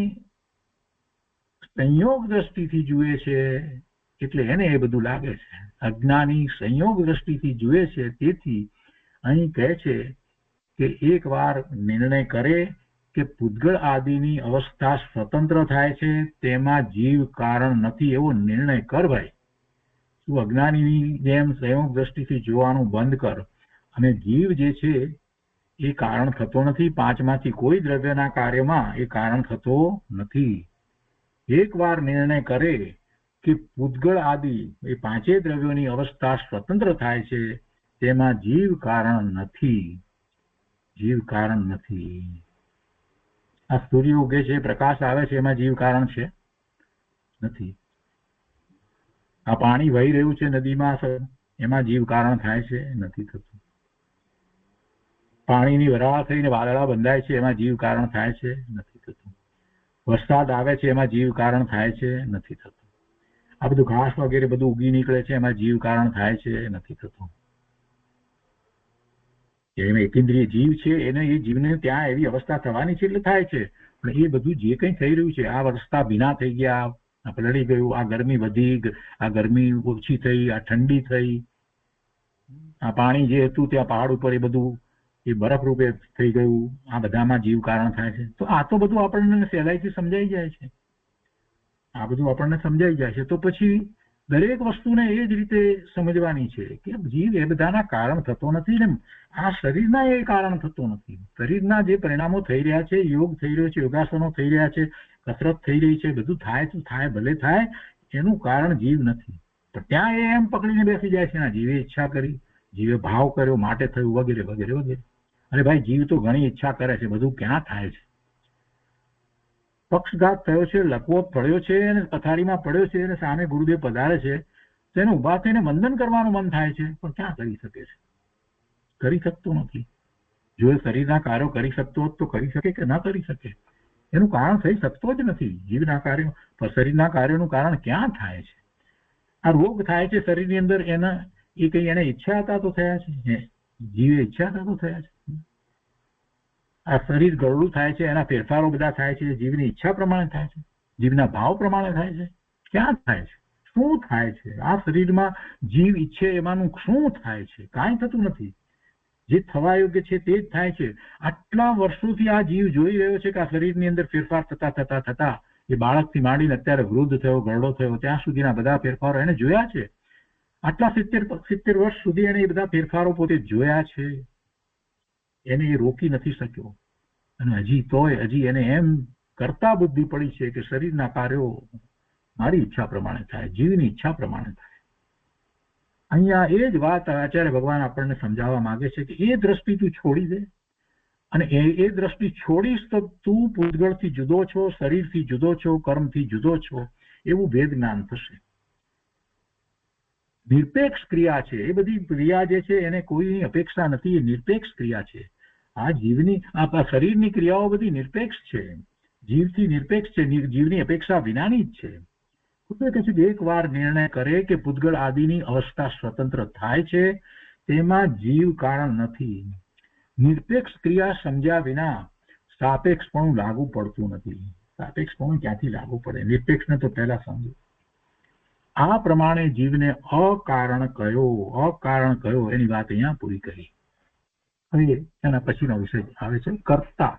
સંયોગ દ્રષ્ટિથી જુએ છે એટલે એને એ બધું લાગે છે. અજ્ઞાની સંયોગ દ્રષ્ટિથી જુએ છે તેથી અહીં કહે છે કે એક વાર નિર્ણય કરે કે પૂતગળ આદિની અવસ્થા સ્વતંત્ર થાય છે તેમાં જીવ કારણ નથી એવો નિર્ણય કર ભાઈ. તું અજ્ઞાનીની જેમ સંયોગ દ્રષ્ટિથી જોવાનું બંધ કર અને જીવ જે છે એ કારણ થતો નથી. પાંચમાંથી કોઈ દ્રવ્યના કાર્યમાં એ કારણ થતો નથી. એક વાર નિર્ણય કરે કે પૂતગળ આદિ એ પાંચે દ્રવ્યોની અવસ્થા સ્વતંત્ર થાય છે તેમાં જીવ કારણ નથી. જીવ કારણ નથી. આ સૂર્ય ઉગે છે, પ્રકાશ આવે છે, એમાં જીવ કારણ છે? નથી. આ પાણી વહી રહ્યું છે નદીમાં, એમાં જીવ કારણ થાય છે? નથી થતું. પાણીની વરાળા થઈને વાદળા બંધાય છે એમાં જીવ કારણ થાય છે? નથી થતું. વરસાદ આવે છે એમાં જીવ કારણ થાય છે? નથી થતું. આ બધું ઘાસ વગેરે બધું ઉગી નીકળે છે એમાં જીવ કારણ થાય છે? નથી થતું. એમાં એકેન્દ્રિય જીવ છે એને એ જીવને ત્યાં એવી અવસ્થા થવાની છે એટલે થાય છે. પણ એ બધું જે કંઈ થઈ રહ્યું છે, આ રસ્તા ભીના થઈ ગયા, આ પલળી ગયું, આ ગરમી વધી, આ ગરમી ઓછી થઈ, આ ઠંડી થઈ, આ પાણી જે હતું ત્યાં પહાડ ઉપર એ બધું એ બરફ રૂપે થઈ ગયું, આ બધામાં જીવ કારણ થાય છે. તો આ તો બધું આપણને સહેલાઈથી સમજાઈ જાય છે. આ બધું આપણને સમજાઈ જાય છે. તો પછી દરેક વસ્તુને એ જ રીતે સમજવાની છે કે જીવ એ બધાના કારણ થતો નથી ને આ શરીરના એ કારણ થતો નથી. શરીરના જે પરિણામો થઈ રહ્યા છે, યોગ થઈ રહ્યો છે, યોગાસનો થઈ રહ્યા છે, કસરત થઈ રહી છે, બધું થાય તો થાય, ભલે થાય, એનું કારણ જીવ નથી. પણ ત્યાં એ એમ પકડીને બેસી જાય છે, જીવે ઈચ્છા કરી, જીવે ભાવ કર્યો માટે થયું, વગેરે વગેરે વગેરે. અરે ભાઈ, જીવ તો ઘણી ઈચ્છા કરે છે, બધું ક્યાં થાય છે? પક્ષઘાત થયો છે, લકવો પડ્યો છે અને પથારીમાં પડ્યો છે અને સામે ગુરુદેવ પધારે છે, તો એને ઉભા થઈને વંદન કરવાનું મન થાય છે, પણ ક્યાં કરી શકે છે? કરી શકતો નથી. જો એ શરીરના કાર્યો કરી શકતો હોત તો કરી શકે કે ના કરી શકે? એનું કારણ થઈ શકતો જ નથી. જીવના કાર્યો, શરીરના કાર્યોનું કારણ ક્યાં થાય છે? આ રોગ થાય છે શરીરની અંદર, એના એ કઈ એને ઈચ્છા હતા તો થયા છે? જીવે ઈચ્છા હતા તો થયા છે? આ શરીર ગરડું થાય છે, એના ફેરફારો બધા થાય છે, જીવની ઈચ્છા પ્રમાણે થાય છે, જીવના ભાવ પ્રમાણે થાય છે? ક્યાં થાય છે? શું થાય છે? આ શરીરમાં જીવ ઈચ્છે એમાંનું શું થાય છે? કાંઈ થતું નથી. જે થવા યોગ્ય છે તે જ થાય છે. આટલા વર્ષોથી આ જીવ જોઈ રહ્યો છે કે આ શરીરની અંદર ફેરફાર થતા થતા થતા એ બાળકથી માંડીને અત્યારે વૃદ્ધ થયો, ગરડો થયો, ત્યાં સુધીના બધા ફેરફારો એને જોયા છે. આટલા 70 વર્ષ સુધી એને એ બધા ફેરફારો પોતે જોયા છે. એને એ રોકી નથી શક્યો, અને હજી એને એમ કરતા બુદ્ધિ પડી છે કે શરીરના કાર્યો મારી ઈચ્છા પ્રમાણે થાય, જીવની ઈચ્છા પ્રમાણે થાય. અહીંયા એ જ વાત આચાર્ય ભગવાન આપણને સમજાવવા માંગે છે કે એ દ્રષ્ટિ તું છોડી દે, અને એ દ્રષ્ટિ છોડીશ તો તું પૂતગળથી જુદો છો, શરીરથી જુદો છો, કર્મથી જુદો છો, એવું વેદ જ્ઞાન થશે. નિરપેક્ષ ક્રિયા છે એ બધી. ક્રિયા જે છે એને કોઈની અપેક્ષા નથી, એ નિરપેક્ષ ક્રિયા છે. આ જીવની, આ શરીરની ક્રિયાઓ બધી નિરપેક્ષ છે, જીવથી નિરપેક્ષ છે, જીવની અપેક્ષા વિનાની જ છે. એક વાર નિર્ણય કરે કે પૂતગળ આદિની અવસ્થા સ્વતંત્ર થાય છે, તેમાં જીવ કારણ નથી. નિરપેક્ષ ક્રિયા સમજ્યા વિના સાપેક્ષપણું લાગુ પડતું નથી. સાપેક્ષપણું ક્યાંથી લાગુ પડે? નિરપેક્ષને તો પહેલા સમજો. આ પ્રમાણે જીવને અકારણ કયો એની વાત અહીંયા પૂરી કરી. હવે એના પછીનો વિષય આવે છે કર્તા.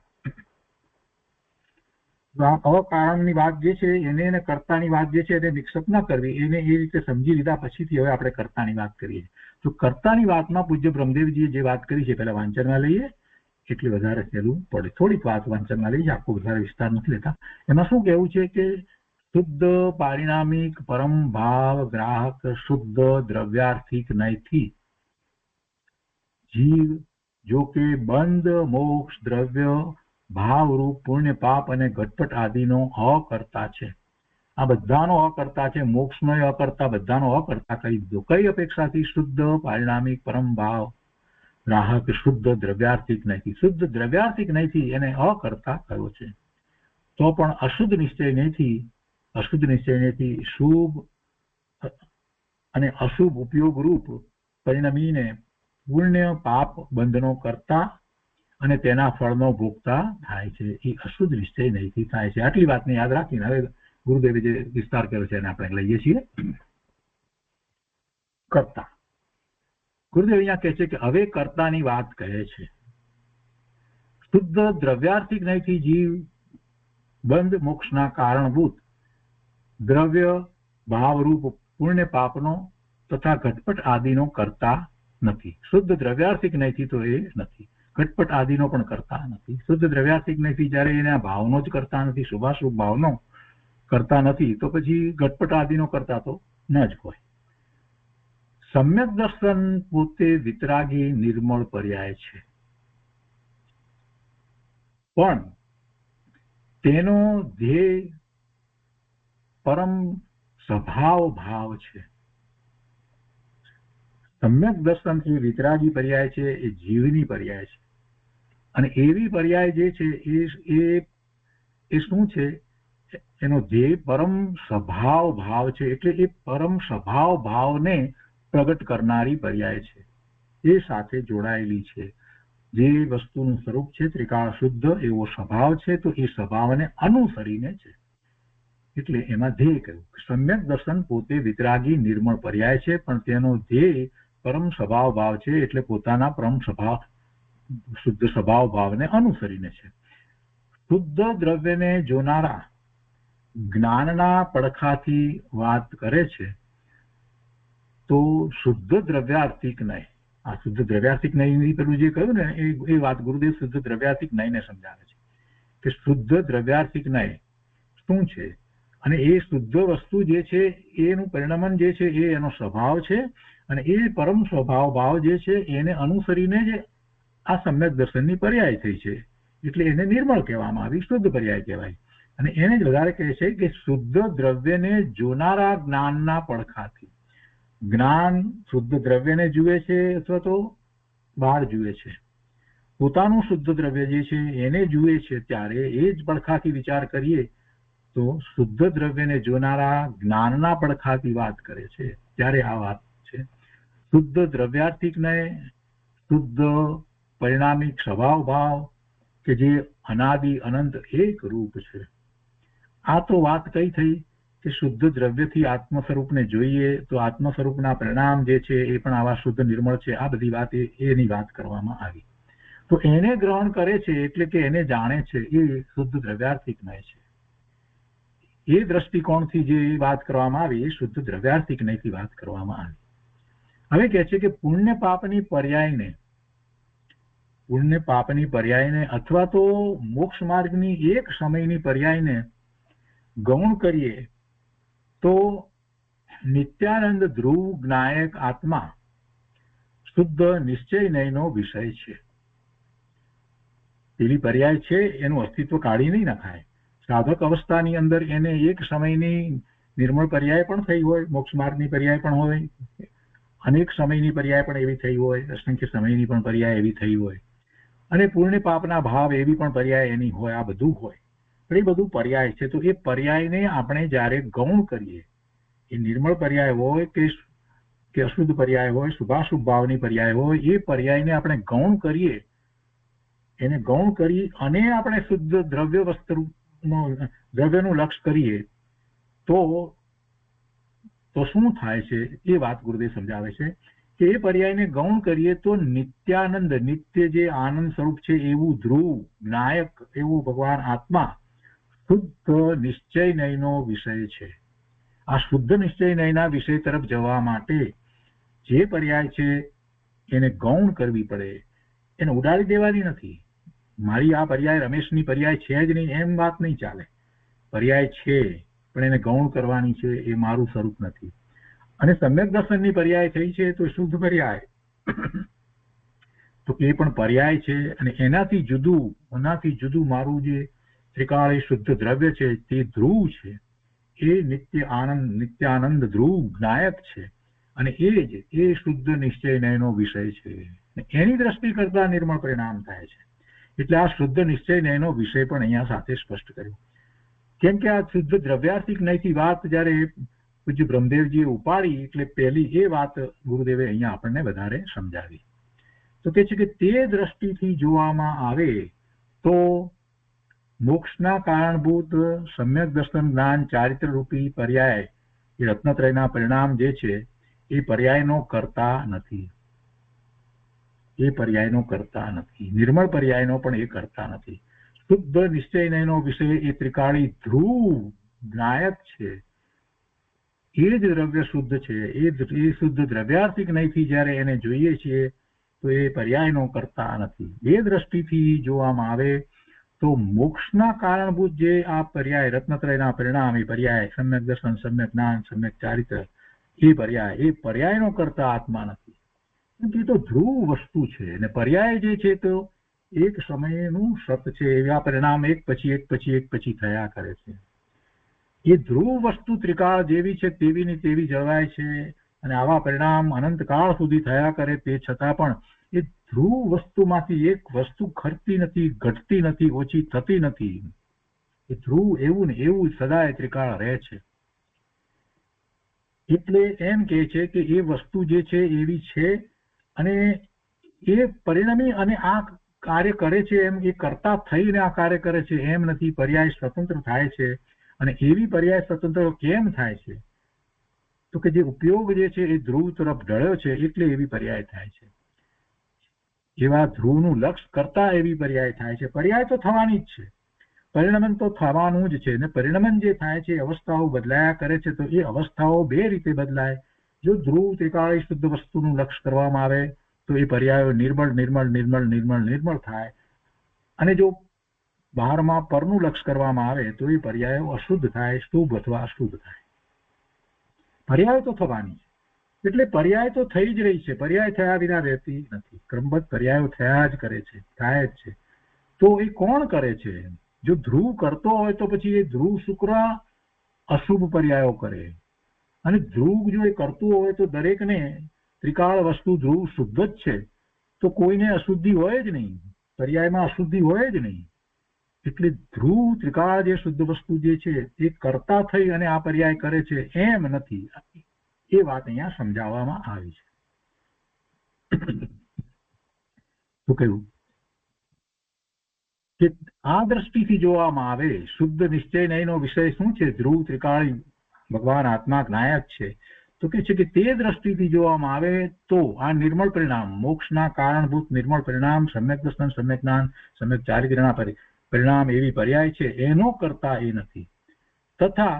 અકારણની વાત જે છે એને કર્તાની વાત જે છે એને મિક્સઅપ ના કરવી, એને એ રીતે સમજી લીધા પછીથી હવે આપણે કર્તાની વાત કરીએ. તો કર્તાની વાતમાં પૂજ્ય બ્રહ્મદેવજીએ જે વાત કરી છે પહેલા વાંચનમાં લઈએ એટલે વધારે સહેલું પડે. થોડીક વાત વાંચનમાં લઈએ, આખો વધારે વિસ્તાર નથી લેતા. એમાં શું કહેવું છે કે શુદ્ધ પારિણામિક પરમ ભાવ ગ્રાહક શુદ્ધ દ્રવ્યાર્થિક નયથી જીવ જો કે બંધ મોક્ષ દ્રવ્ય ભાવરૂપ પુણ્ય પાપ અને ઘટપટ આદિનો અકર્તા છે. આ બધાનો અકર્તા છે, મોક્ષનો અકર્તા, બધાનો અકર્તા કરી દીધો. કઈ અપેક્ષાથી? શુદ્ધ પારિણામિક પરમ ભાવ ગ્રાહક શુદ્ધ દ્રવ્યાર્થિક નયથી. શુદ્ધ દ્રવ્યાર્થિક નયથી એને અકર્તા કયો છે. તો પણ અશુદ્ધ નિશ્ચયથી શુભ અને અશુભ ઉપયોગ રૂપ પરિણમીને પુણ્ય પાપ બંધનો કરતા અને તેના ફળનો ભોગતા થાય છે. એ અશુદ્ધ નિશ્ચય નહીંથી થાય છે. આટલી વાતને યાદ રાખીને હવે ગુરુદેવે જે વિસ્તાર કર્યો છે એને આપણે લઈએ છીએ. કર્તા. ગુરુદેવ અહીંયા કહે છે કે હવે કર્તાની વાત કહે છે. શુદ્ધ દ્રવ્યાર્થિક નહીંથી જીવ બંધ મોક્ષના કારણભૂત દ્રવ્ય ભાવરૂપ પુણ્ય પાપનો તથા ઘટપટ આદિનો કરતા નથી. શુદ્ધ દ્રવ્યાર્થિક નહીંથી તો એ નથી, ઘટપટ આદિનો પણ કરતા નથી. શુદ્ધ દ્રવ્યાર્થિક નહીંથી જયારે એના ભાવનો જ કરતા નથી, શુભાશુભ ભાવનો કરતા નથી, તો પછી ઘટપટ આદિનો કરતા તો ન જ હોય. સમ્યક દર્શન પોતે વિતરાગી નિર્મળ પર્યાય છે, પણ તેનો ધ્યેય પરમ સ્વભાવ ભાવ છે. સમ્યક દર્શન એ વિતરાગી પર્યાય છે, એ જીવની પર્યાય છે. અને એવી પર્યાય જે છે એ શું છે? એનો ધ્યેય પરમ સ્વભાવ ભાવ છે. એટલે એ પરમ સ્વભાવ ભાવને પ્રગટ કરનારી પર્યાય છે, એ સાથે જોડાયેલી છે. જે વસ્તુનું સ્વરૂપ છે ત્રિકાળ શુદ્ધ એવો સ્વભાવ છે, તો એ સ્વભાવને અનુસરીને છે. એટલે એમાં ધ્યેય કહ્યું. સમ્યક દર્શન પોતે વિતરાગી નિર્મળ પર્યાય છે, પણ તેનો ધ્યેય પરમ સ્વભાવ ભાવ છે. એટલે પોતાના પરમ સ્વભાવ શુદ્ધ સ્વભાવ ભાવને અનુસરીને છે. શુદ્ધ દ્રવ્યને જોનારા જ્ઞાનના પડખાથી વાત કરે છે, તો શુદ્ધ દ્રવ્યાર્થિક નય. આ શુદ્ધ દ્રવ્યાર્થિક નય પેલું જે કહ્યું ને એ વાત ગુરુદેવ શુદ્ધ દ્રવ્યાર્થિક નયને સમજાવે છે કે શુદ્ધ દ્રવ્યાર્થિક નય શું છે. અને એ શુદ્ધ વસ્તુ જે છે એનું પરિણમન જે છે એ એનો સ્વભાવ છે, અને એ પરમ સ્વભાવ ભાવ જે છે એને અનુસરીને જ આ સમ્યક દર્શનની પર્યાય થઈ છે. એટલે એને નિર્મળ કહેવામાં આવી, શુદ્ધ પર્યાય કહેવાય. અને એને જ વધારે કહે છે કે શુદ્ધ દ્રવ્યને જોનારા જ્ઞાનના પડખાથી. જ્ઞાન શુદ્ધ દ્રવ્યને જુએ છે અથવા તો બહાર જુએ છે, પોતાનું શુદ્ધ દ્રવ્ય જે છે એને જુએ છે, ત્યારે એ જ પડખાથી વિચાર કરીએ તો શુદ્ધ દ્રવ્યને જોનારા જ્ઞાનના પડખાથી વાત કરે છે, ત્યારે આ વાત છે. શુદ્ધ દ્રવ્યાર્થિકને શુદ્ધ પરિણામિક સ્વભાવ ભાવ કે જે અનાદિ અનંત એક રૂપ છે. આ તો વાત કઈ થઈ કે શુદ્ધ દ્રવ્યથી આત્મ સ્વરૂપને જોઈએ તો આત્મ સ્વરૂપના પરિણામ જે છે એ પણ આવા શુદ્ધ નિર્મળ છે. આ બધી વાત એની વાત કરવામાં આવી. તો એને ગ્રહણ કરે છે એટલે કે એને જાણે છે એ શુદ્ધ દ્રવ્યાર્થિકનય છે. એ દ્રષ્ટિકોણથી જે વાત કરવામાં આવી એ શુદ્ધ દ્રવ્યાર્થિકનયથી વાત કરવામાં આવી. હવે કહે છે કે પુણ્ય પાપની પર્યાયને અથવા તો મોક્ષ માર્ગની એક સમયની પર્યાયને ગૌણ કરીએ તો નિત્યાનંદ ધ્રુવ જ્ઞાયક આત્મા શુદ્ધ નિશ્ચયનયનો વિષય છે. પેલી પર્યાય છે એનું અસ્તિત્વ કાઢી નહીં નખાય. સાધક અવસ્થાની અંદર એને એક સમયની નિર્મળ પર્યાય પણ થઈ હોય, મોક્ષ માર્ગની પર્યાય પણ હોય, અનેક સમયની પર્યાય પણ એવી થઈ હોય, અસંખ્ય સમયની પણ પર્યાય એવી થઈ હોય, અને પુણ્ય પાપના ભાવ એવી પણ પર્યાય એની હોય. આ બધું હોય, પણ એ બધું પર્યાય છે. તો એ પર્યાયને આપણે જ્યારે ગૌણ કરીએ, એ નિર્મળ પર્યાય હોય કે અશુદ્ધ પર્યાય હોય, શુભાશુભ ભાવની પર્યાય હોય, એ પર્યાયને આપણે ગૌણ કરીએ, એને ગૌણ કરી અને આપણે શુદ્ધ દ્રવ્યનું લક્ષ કરીએ તો શું થાય છે એ વાત ગુરુદેવ સમજાવે છે કે એ પર્યાયને ગૌણ કરીએ તો નિત્યાનંદ, નિત્ય જે આનંદ સ્વરૂપ છે એવું ધ્રુવ નાયક એવું ભગવાન આત્મા શુદ્ધ નિશ્ચયનયનો વિષય છે. આ શુદ્ધ નિશ્ચયનયના વિષય તરફ જવા માટે જે પર્યાય છે એને ગૌણ કરવી પડે, એને ઉડાડી દેવાની નથી. મારી આ પર્યાય રમેશની પર્યાય છે જ નહીં એમ વાત નહીં ચાલે. પર્યાય છે પણ એને ગૌણ કરવાની છે, એ મારું સ્વરૂપ નથી. અને સમ્યક દર્શનની પર્યાય થઈ છે તો શુદ્ધ પર્યાય તો એ પણ પર્યાય છે, અને એનાથી જુદું મારું જે ત્રિકાળી શુદ્ધ દ્રવ્ય છે તે ધ્રુવ છે, એ નિત્યાનંદ ધ્રુવ જ્ઞાયક છે, અને એ શુદ્ધ નિશ્ચયનયનો વિષય છે. એની દ્રષ્ટિ કરતા નિર્મળ પરિણામ થાય છે. એટલે આ શુદ્ધ નિશ્ચયનયનો વિષય પણ અહીંયા સાથે સ્પષ્ટ કર્યો. કેમ કે આ શુદ્ધ દ્રવ્યાર્થિક નયથી વાત જયારે પૂજ્ય બ્રહ્મદેવજીએ ઉપાડી એટલે પહેલી એ વાત ગુરુદેવે અહીંયા આપણને વધારે સમજાવી. તો કે છે કે તે દ્રષ્ટિથી જોવામાં આવે તો મોક્ષના કારણભૂત સમ્યક દર્શન જ્ઞાન ચારિત્ર રૂપી પર્યાય એ રત્નત્રયના પરિણામ જે છે એ પર્યાયનો કરતા નથી. નિર્મળ પર્યાયનો પણ એ કરતા નથી. શુદ્ધ નિશ્ચયનયનો વિષય એ ત્રિકાળી ધ્રુવ જ્ઞાયક છે, એ જ દ્રવ્ય શુદ્ધ છે. એ શુદ્ધ દ્રવ્યાર્થિક નયથી જયારે એને જોઈએ છીએ તો એ પર્યાયનો કરતા નથી. એ દ્રષ્ટિથી જોવામાં આવે તો મોક્ષના કારણભૂત જે આ પર્યાય રત્નત્રયના પરિણામ, એ પર્યાય સમ્યક દર્શન, સમ્યક જ્ઞાન, સમ્યક ચારિત્ર, એ પર્યાયનો કરતા આત્મા નથી. એ તો ધ્રુવ વસ્તુ છે, અને પર્યાય જે છે તો એક સમયનું સત છે. એવા પરિણામ એક પછી થયા કરે છે. એ ધ્રુવ વસ્તુ ત્રિકાળ જેવી છે તેવી ને તેવી જળવાય છે, અને આવા પરિણામ અનંતકાળ સુધી થયા કરે તે છતાં પણ એ ધ્રુવ વસ્તુમાંથી એક વસ્તુ ખરતી નથી, ઘટતી નથી, ઓછી થતી નથી. એ ધ્રુવ એવું ને એવું સદાય ત્રિકાળ રહે છે. એટલે એમ કહે છે કે એ વસ્તુ જે છે એવી છે, અને એ પરિણમી અને આ કાર્ય કરે છે, એમ એ કરતા થઈને આ કાર્ય કરે છે એમ નથી. પર્યાય સ્વતંત્ર થાય છે, અને એવી પર્યાય સ્વતંત્ર કેમ થાય છે તો કે જે ઉપયોગ જે છે એ ધ્રુવ તરફ ઢળ્યો છે એટલે એવી પર્યાય થાય છે. એવા ધ્રુવનું લક્ષ કરતા એવી પર્યાય થાય છે. પર્યાય તો થવાની જ છે, પરિણમન તો થવાનું જ છે, અને પરિણમન જે થાય છે અવસ્થાઓ બદલાયા કરે છે. તો એ અવસ્થાઓ બે રીતે બદલાય. જો ધ્રુવ ત્રિકાળી શુદ્ધ વસ્તુનું લક્ષ કરવામાં આવે તો એ પર્યાયો નિર્મળ થાય, અને જો બહારમાં પરનું લક્ષ કરવામાં આવે તો એ પર્યાયો અશુદ્ધ થાય, શુભ અથવા અશુદ્ધ થાય. પર્યાય તો થવાની છે, એટલે પર્યાય તો થઈ જ રહી છે. પર્યાય થયા વિના રહેતી નથી. ક્રમબદ્ધ પર્યાયો થયા જ કરે છે, થાય જ છે. તો એ કોણ કરે છે? જો ધ્રુવ કરતો હોય તો પછી એ ધ્રુવ શુક્ર અશુભ પર્યાયો કરે, અને ધ્રુવ જો એ કરતું હોય તો દરેકને ત્રિકાળ વસ્તુ ધ્રુવ શુદ્ધ જ છે, તો કોઈને અશુદ્ધિ હોય જ નહીં, પર્યાયમાં અશુદ્ધિ હોય જ નહીં. એટલે ધ્રુવ ત્રિકાળ જે શુદ્ધ વસ્તુ જે છે એ કરતા થઈ અને આ પર્યાય કરે છે એમ નથી, એ વાત અહીંયા સમજાવવામાં આવી છે. તો કહ્યું કે આ દ્રષ્ટિથી જોવામાં આવે શુદ્ધ નિશ્ચય નયનો વિષય શું છે, ધ્રુવ ત્રિકાળી ભગવાન આત્મા જ્ઞાયક છે, તો કે છે કે તે દ્રષ્ટિથી જોવામાં આવે તો આ નિર્મળ પરિણામ, મોક્ષના કારણભૂત નિર્મળ પરિણામ, સમ્યક દર્શન, સમ્યક જ્ઞાન, સમ્યક ચારિત્ર્યના પરિણામ એવી પર્યાય છે, એનો કરતા એ નથી. તથા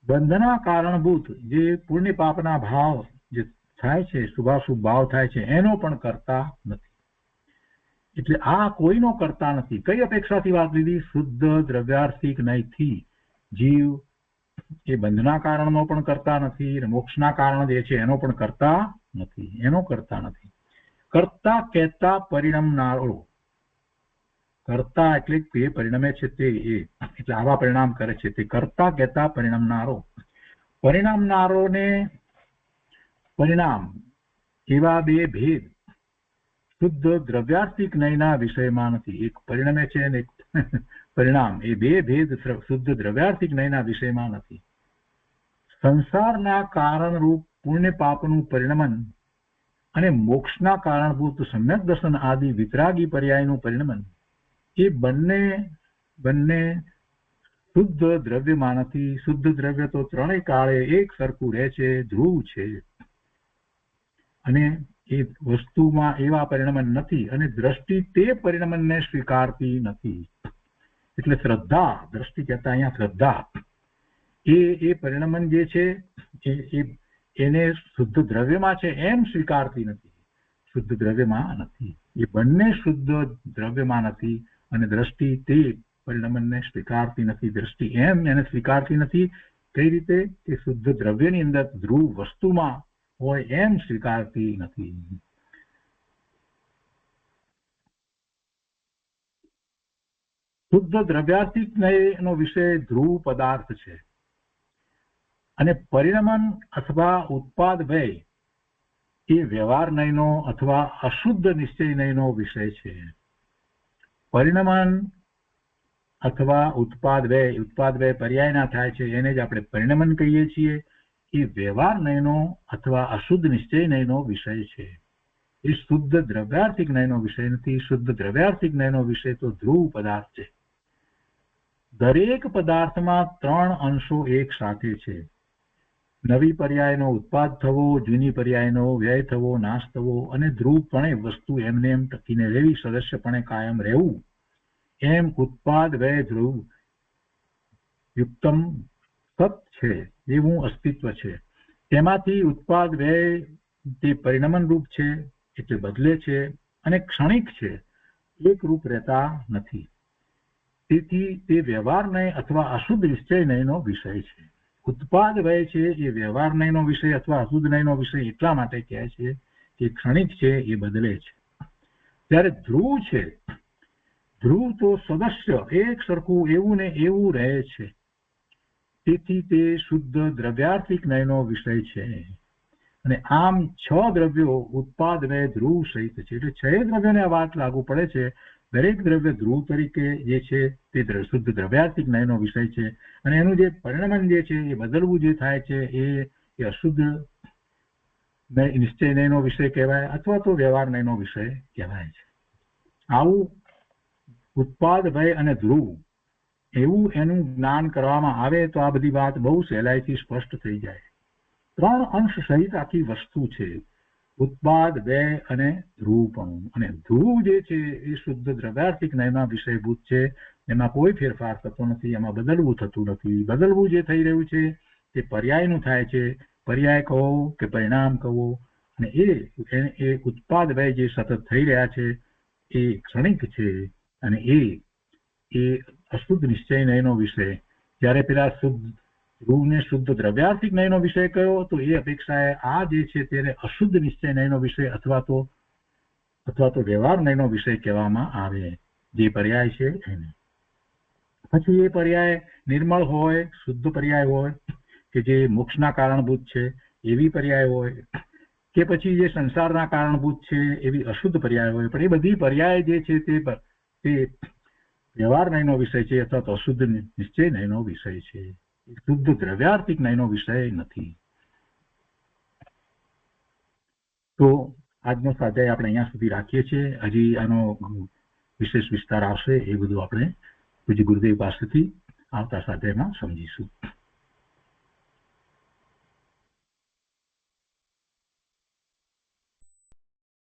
બંધના કારણભૂત જે પુણ્ય પાપના ભાવ જે થાય છે, શુભાશુભ ભાવ થાય છે, એનો પણ કરતા નથી. એટલે આ કોઈનો કરતા નથી. કઈ અપેક્ષાથી વાત લીધી? શુદ્ધ દ્રવ્યાર્થિક નયથી જીવ એ બંધના કારણનો પણ કરતા નથી, મોક્ષના કારણ જે છે એનો પણ કરતા નથી, એનો કરતા નથી. કરતા કહેતા પરિણમનારો, કરતા એટલે તે પરિણમે છે તે એ, એટલે આવા પરિણામ કરે છે તે કરતા કહેતા પરિણમનારો. પરિણામનારોને પરિણામ એવા બે ભેદ શુદ્ધ દ્રવ્યાર્થિક નયના વિષયમાં નથી. એક પરિણમે છે અને એક પરિણામ, એ બે ભેદ શુદ્ધ દ્રવ્યાર્થિક નયના વિષયમાં નથી. સંસારના કારણરૂપ પુણ્ય પાપનું પરિણમન અને મોક્ષના કારણભૂત સમ્યક દર્શન આદિ વિતરાગી પર્યાયનું પરિણમન, એ બંને શુદ્ધ દ્રવ્યમાં નથી. શુદ્ધ દ્રવ્ય તો ત્રણેય કાળે એક સરખું રહે છે, ધ્રુવ છે, અને એ વસ્તુમાં એવા પરિણમન નથી, અને દ્રષ્ટિ તે પરિણમનને સ્વીકારતી નથી. એટલે શ્રદ્ધા, દ્રષ્ટિ કહેતા અહીંયા શ્રદ્ધા, એ પરિણમન જે છે એને શુદ્ધ દ્રવ્યમાં છે એમ સ્વીકારતી નથી, શુદ્ધ દ્રવ્યમાં નથી. એ બંને શુદ્ધ દ્રવ્યમાં નથી, અને દ્રષ્ટિ તે પરિણમનને સ્વીકારતી નથી. દ્રષ્ટિ એમ એને સ્વીકારતી નથી. કઈ રીતે? કે શુદ્ધ દ્રવ્યની અંદર ધ્રુવ વસ્તુમાં હોય એમ સ્વીકારતી નથી. શુદ્ધ દ્રવ્યાર્થિક નયનો વિષય ધ્રુવ પદાર્થ છે, અને પરિણમન અથવા ઉત્પાદ વ્યય એ વ્યવહાર નયનો અથવા અશુદ્ધ નિશ્ચય નયનો વિષય છે. પરિણમન અથવા ઉત્પાદ વ્યય પર્યાયના થાય છે, એને જ આપણે પરિણમન કહીએ છીએ. એ વ્યવહાર નયનો અથવા અશુદ્ધ નિશ્ચય નયનો વિષય છે. એ શુદ્ધ દ્રવ્યાર્થિક નયનો વિષય નથી. શુદ્ધ દ્રવ્યાર્થિક નયનો વિષય તો ધ્રુવ પદાર્થ છે. દરેક પદાર્થમાં ત્રણ અંશો એક સાથે છે. નવી પર્યાયનો ઉત્પાદ થવો, જૂની પર્યાયનો વ્યય થવો, નાશ થવો, અને ધ્રુવપણે વસ્તુ એમને એમ ટકીને રહેવી, સદસ્યપણે કાયમ રહેવું. એમ ઉત્પાદ વ્યય ધ્રુવ યુક્તમ સત છે, એવું અસ્તિત્વ છે. તેમાંથી ઉત્પાદ વ્યય તે પરિણમન રૂપ છે, એટલે બદલે છે, અને ક્ષણિક છે, એક રૂપ રહેતા નથી. તેથી તે વ્યવહાર નય અથવા અશુદ્ધ નિશ્ચય નયનો વિષય છે. ઉત્પાદ વ્યય છે એ વ્યવહાર નયનો વિષય અથવા અશુદ્ધ નયનો વિષય એટલા માટે કહે છે કે ક્ષણિક છે, એ બદલે છે. ત્યારે ધ્રુવ છે, ધ્રુવ તો સદસ્ય એક સરખું એવું ને એવું રહે છે. તેથી તે શુદ્ધ દ્રવ્યાર્થિક નયનો વિષય છે. અને આમ 6 દ્રવ્યો ઉત્પાદ વ્યય ધ્રુવ સહિત છે. એટલે 6 દ્રવ્યોને આ વાત લાગુ પડે છે. દરેક દ્રવ્ય ધ્રુવ તરીકે જે છે તે શુદ્ધ દ્રવ્યાર્થિક નયનો વિષય છે, અને એનું જે પરિણમન જે છે એ બદલવું જે થાય છે એ અશુદ્ધ નિશ્ચય નયનો વિષય કહેવાય, અથવા તો વ્યવહાર નયનો વિષય કહેવાય છે. આવું ઉત્પાદ ભય અને ધ્રુવ એવું એનું જ્ઞાન કરવામાં આવે તો આ બધી વાત બહુ સહેલાઈથી સ્પષ્ટ થઈ જાય. 3 અંશ સહિત આખી વસ્તુ છે, ઉત્પાદ વ્યય અને ધ્રુવપણું. અને ધ્રુવ જે છે એ શુદ્ધ દ્રવ્યાર્થિક નયના વિષયભૂત છે. એમાં કોઈ ફેરફાર થતો નથી, એમાં બદલવું થતું નથી. બદલવું જે થઈ રહ્યું છે તે પર્યાયનું થાય છે. પર્યાય કહો કે પરિણામ કહો, અને એ ઉત્પાદ વ્યય જે સતત થઈ રહ્યા છે એ ક્ષણિક છે, અને એ અશુદ્ધ નિશ્ચય નયનો વિષય. જ્યારે પેલા ધ્રુવને શુદ્ધ દ્રવ્યાર્થિક નયનો વિષય કયો તો એ અપેક્ષાએ આ જે છે તેને અશુદ્ધ નિશ્ચય નયનો વિષય અથવા તો વ્યવહાર નયનો વિષય કહેવામાં આવે, જે પર્યાય છે એને. પછી એ પર્યાય નિર્મળ હોય, શુદ્ધ પર્યાય હોય કે જે મોક્ષના કારણભૂત છે એવી પર્યાય હોય, કે પછી જે સંસારના કારણભૂત છે એવી અશુદ્ધ પર્યાય હોય. પણ એ બધી પર્યાય જે છે તે વ્યવહાર નયનો વિષય છે અથવા તો અશુદ્ધ નિશ્ચય નયનો વિષય છે. શુદ્ધ દ્રવ્યાર્થિક નયનો વિષય નથી. તો આજનો સ્વાધ્યાય આપણે અહીંયા સુધી રાખીએ છીએ. હજી આનો વિશેષ વિસ્તાર આવશે, એ બધું આપણે પૂજ્ય ગુરુદેવ પાસેથી આવતા સ્વાધ્યાયમાં સમજીશું.